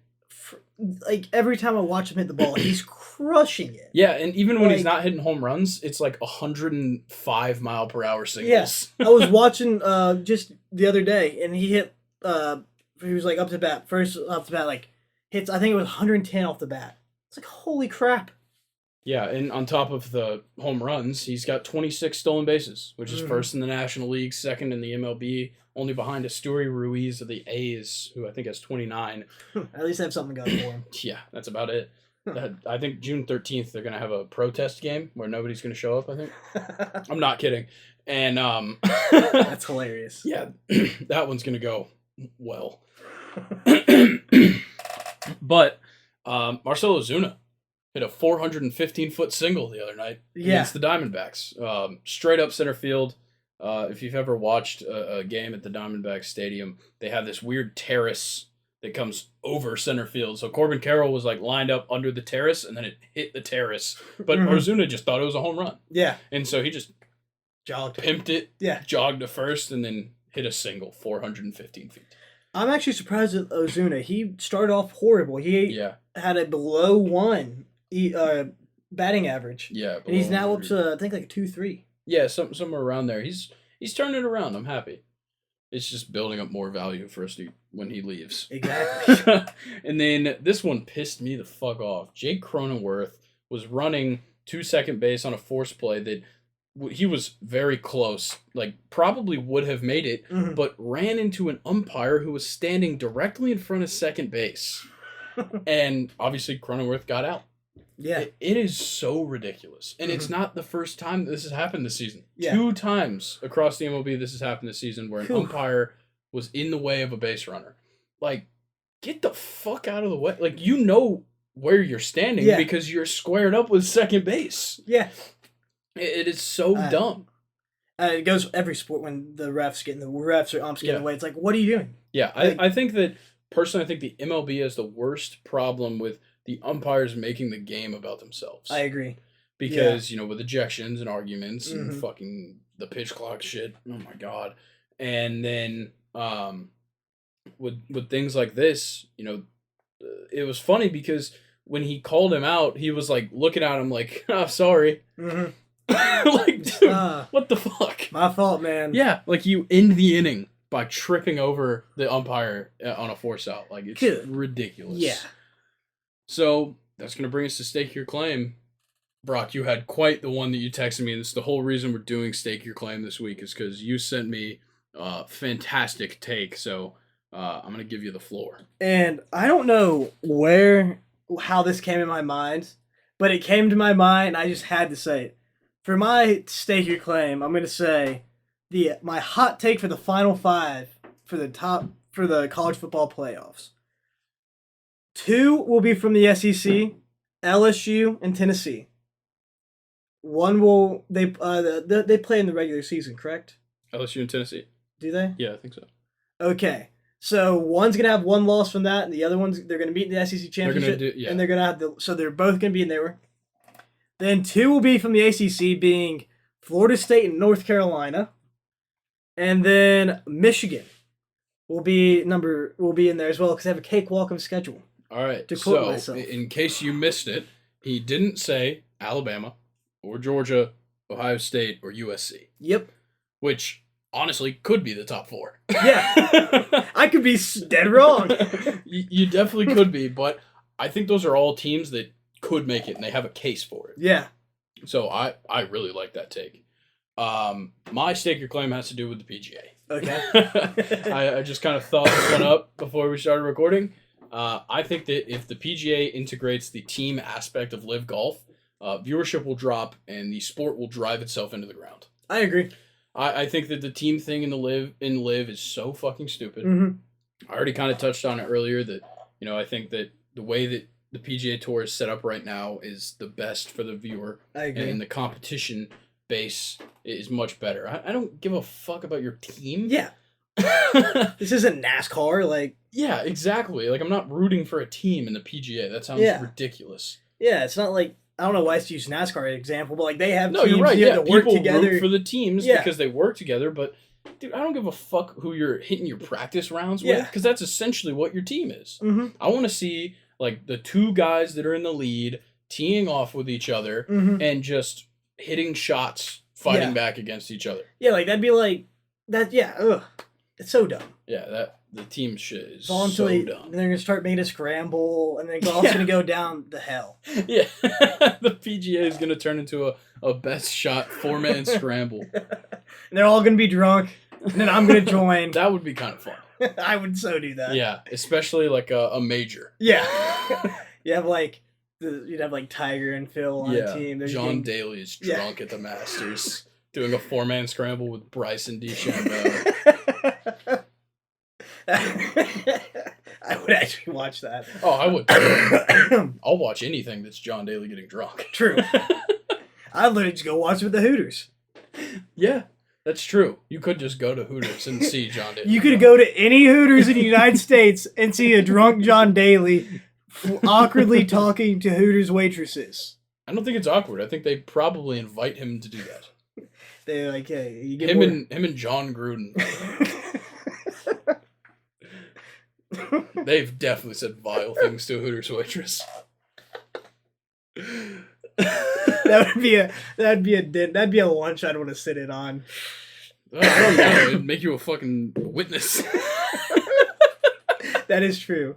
Like, every time I watch him hit the ball, he's crushing it. Yeah, and even when he's not hitting home runs, it's like 105-mile-per-hour singles. Yes, I was watching just the other day, and he hit, he was like up to bat, hits, I think it was 110 off the bat. It's like, holy crap. Yeah, and on top of the home runs, he's got 26 stolen bases, which is first in the National League, second in the MLB, only behind Asturi Ruiz of the A's, who I think has 29. At least have something going for him. Yeah, that's about it. I think June 13th, they're going to have a protest game where nobody's going to show up, I think. I'm not kidding. And that's hilarious. Yeah, that one's going to go well. But Marcell Ozuna hit a 415-foot single the other night against the Diamondbacks. Straight up center field. If you've ever watched a game at the Diamondbacks Stadium, they have this weird terrace that comes over center field. So Corbin Carroll was lined up under the terrace, and then it hit the terrace. But Ozuna just thought it was a home run. Yeah. And so he just pimped it, jogged to first, and then hit a single, 415 feet. I'm actually surprised at Ozuna. He started off horrible. He had a below 1 batting average. Yeah. And he's now up to, I think, 2-3. Yeah, somewhere around there. He's turning it around. I'm happy. It's just building up more value for us when he leaves. Exactly. And then this one pissed me the fuck off. Jake Cronenworth was running to second base on a force play that he was very close, like probably would have made it, Mhm. but ran into an umpire who was standing directly in front of second base. And obviously Cronenworth got out. Yeah. It is so ridiculous. And it's not the first time this has happened this season. Yeah. 2 times across the MLB this has happened this season where an umpire was in the way of a base runner. Like, get the fuck out of the way. Like, you know where you're standing because you're squared up with second base. Yeah. It is so dumb. It goes every sport when the refs or umps get in the way. It's like, what are you doing? Yeah, like, I think that, personally, I think the MLB has the worst problem with the umpires making the game about themselves. I agree. Because, you know, with ejections and arguments and fucking the pitch clock shit, oh my god. And then with things like this, you know, it was funny because when he called him out, he was like looking at him like, oh, sorry. Like, dude, what the fuck? My fault, man. Yeah, like you end the inning by tripping over the umpire on a force out. Like, it's ridiculous. Yeah. So that's going to bring us to Stake Your Claim. Brock, you had quite the one that you texted me. And this is the whole reason we're doing Stake Your Claim this week is because you sent me a fantastic take. So I'm going to give you the floor. And I don't know how this came in my mind, but it came to my mind. I just had to say it. For my Stake Your Claim, I'm going to say my hot take for the Final 5 for the college football playoffs. 2 will be from the SEC, LSU, and Tennessee. 1 will they play in the regular season, correct? LSU and Tennessee. Do they? Yeah, I think so. Okay. So one's gonna have 1 loss from that, and the other one's they're gonna meet in the SEC championship, and they're gonna have so they're both gonna be in there. Then 2 will be from the ACC, being Florida State and North Carolina, and then Michigan will be in there as well because they have a cakewalk of schedule. All right. So in case you missed it, he didn't say Alabama or Georgia, Ohio State, or USC. Yep. Which honestly could be the top 4. Yeah. I could be dead wrong. You definitely could be, but I think those are all teams that could make it and they have a case for it. Yeah. So I really like that take. My Stake Your Claim has to do with the PGA. Okay. I just kind of thought this one up before we started recording. I think that if the PGA integrates the team aspect of LIV Golf, viewership will drop and the sport will drive itself into the ground. I agree. I think that the team thing in LIV is so fucking stupid. Mm-hmm. I already kind of touched on it earlier that, you know, I think that the way that the PGA Tour is set up right now is the best for the viewer. I agree. And the competition base is much better. I don't give a fuck about your team. Yeah. This isn't NASCAR, like. Yeah, exactly. Like, I'm not rooting for a team in the PGA. That sounds ridiculous. Yeah, it's not like, I don't know why I use NASCAR as an example, but like they have teams, you're right. You have to work together. Root for the teams because they work together, but dude, I don't give a fuck who you're hitting your practice rounds with because that's essentially what your team is. Mm-hmm. I want to see like the 2 guys that are in the lead teeing off with each other and just hitting shots, fighting back against each other. Yeah, like that'd be like that. Yeah, ugh, it's so dumb. Yeah, the team shit is so dumb. And they're gonna start making a scramble, and then golf's gonna go down the hell. Yeah, the PGA is gonna turn into a best shot 4-man scramble, and they're all gonna be drunk, and then I'm gonna join. That would be kind of fun. I would so do that. Yeah, especially like a major. Yeah, you'd have like Tiger and Phil on the team. John Daly is drunk at the Masters doing a 4-man scramble with Bryson DeChambeau. I would actually watch that. Oh, I would. I'll watch anything that's John Daly getting drunk. True. I'd literally just go watch it with the Hooters. Yeah, that's true. You could just go to Hooters and see John Daly. You could go to any Hooters in the United States and see a drunk John Daly awkwardly talking to Hooters waitresses. I don't think it's awkward. I think they probably invite him to do that. They're like, hey, you get him and John Gruden. They've definitely said vile things to a Hooters waitress. that'd be a lunch I'd want to sit in on. I don't know. It'd make you a fucking witness. That is true.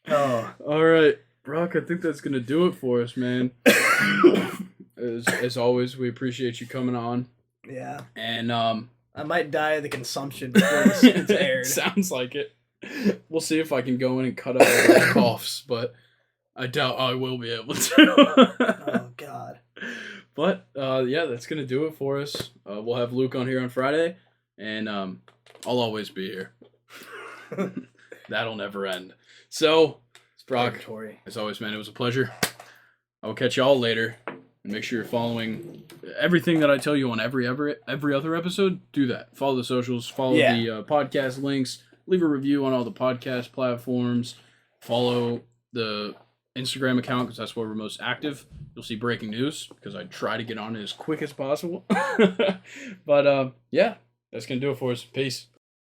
Oh, all right, Brock. I think that's gonna do it for us, man. As always, we appreciate you coming on. yeah. And I might die of the consumption before this gets aired. sounds like it. We'll see if I can go in and cut out all those coughs, but I doubt I will be able to. Oh God. But yeah, that's gonna do it for us. We'll have Luke on here on Friday, and I'll always be here. That'll never end. So, it's Brock. As always, man, it was a pleasure. I will catch y'all later. And make sure you're following everything that I tell you on every other episode. Do that. Follow the socials. Follow the podcast links. Leave a review on all the podcast platforms. Follow the Instagram account because that's where we're most active. You'll see breaking news because I try to get on it as quick as possible. But yeah, that's going to do it for us. Peace.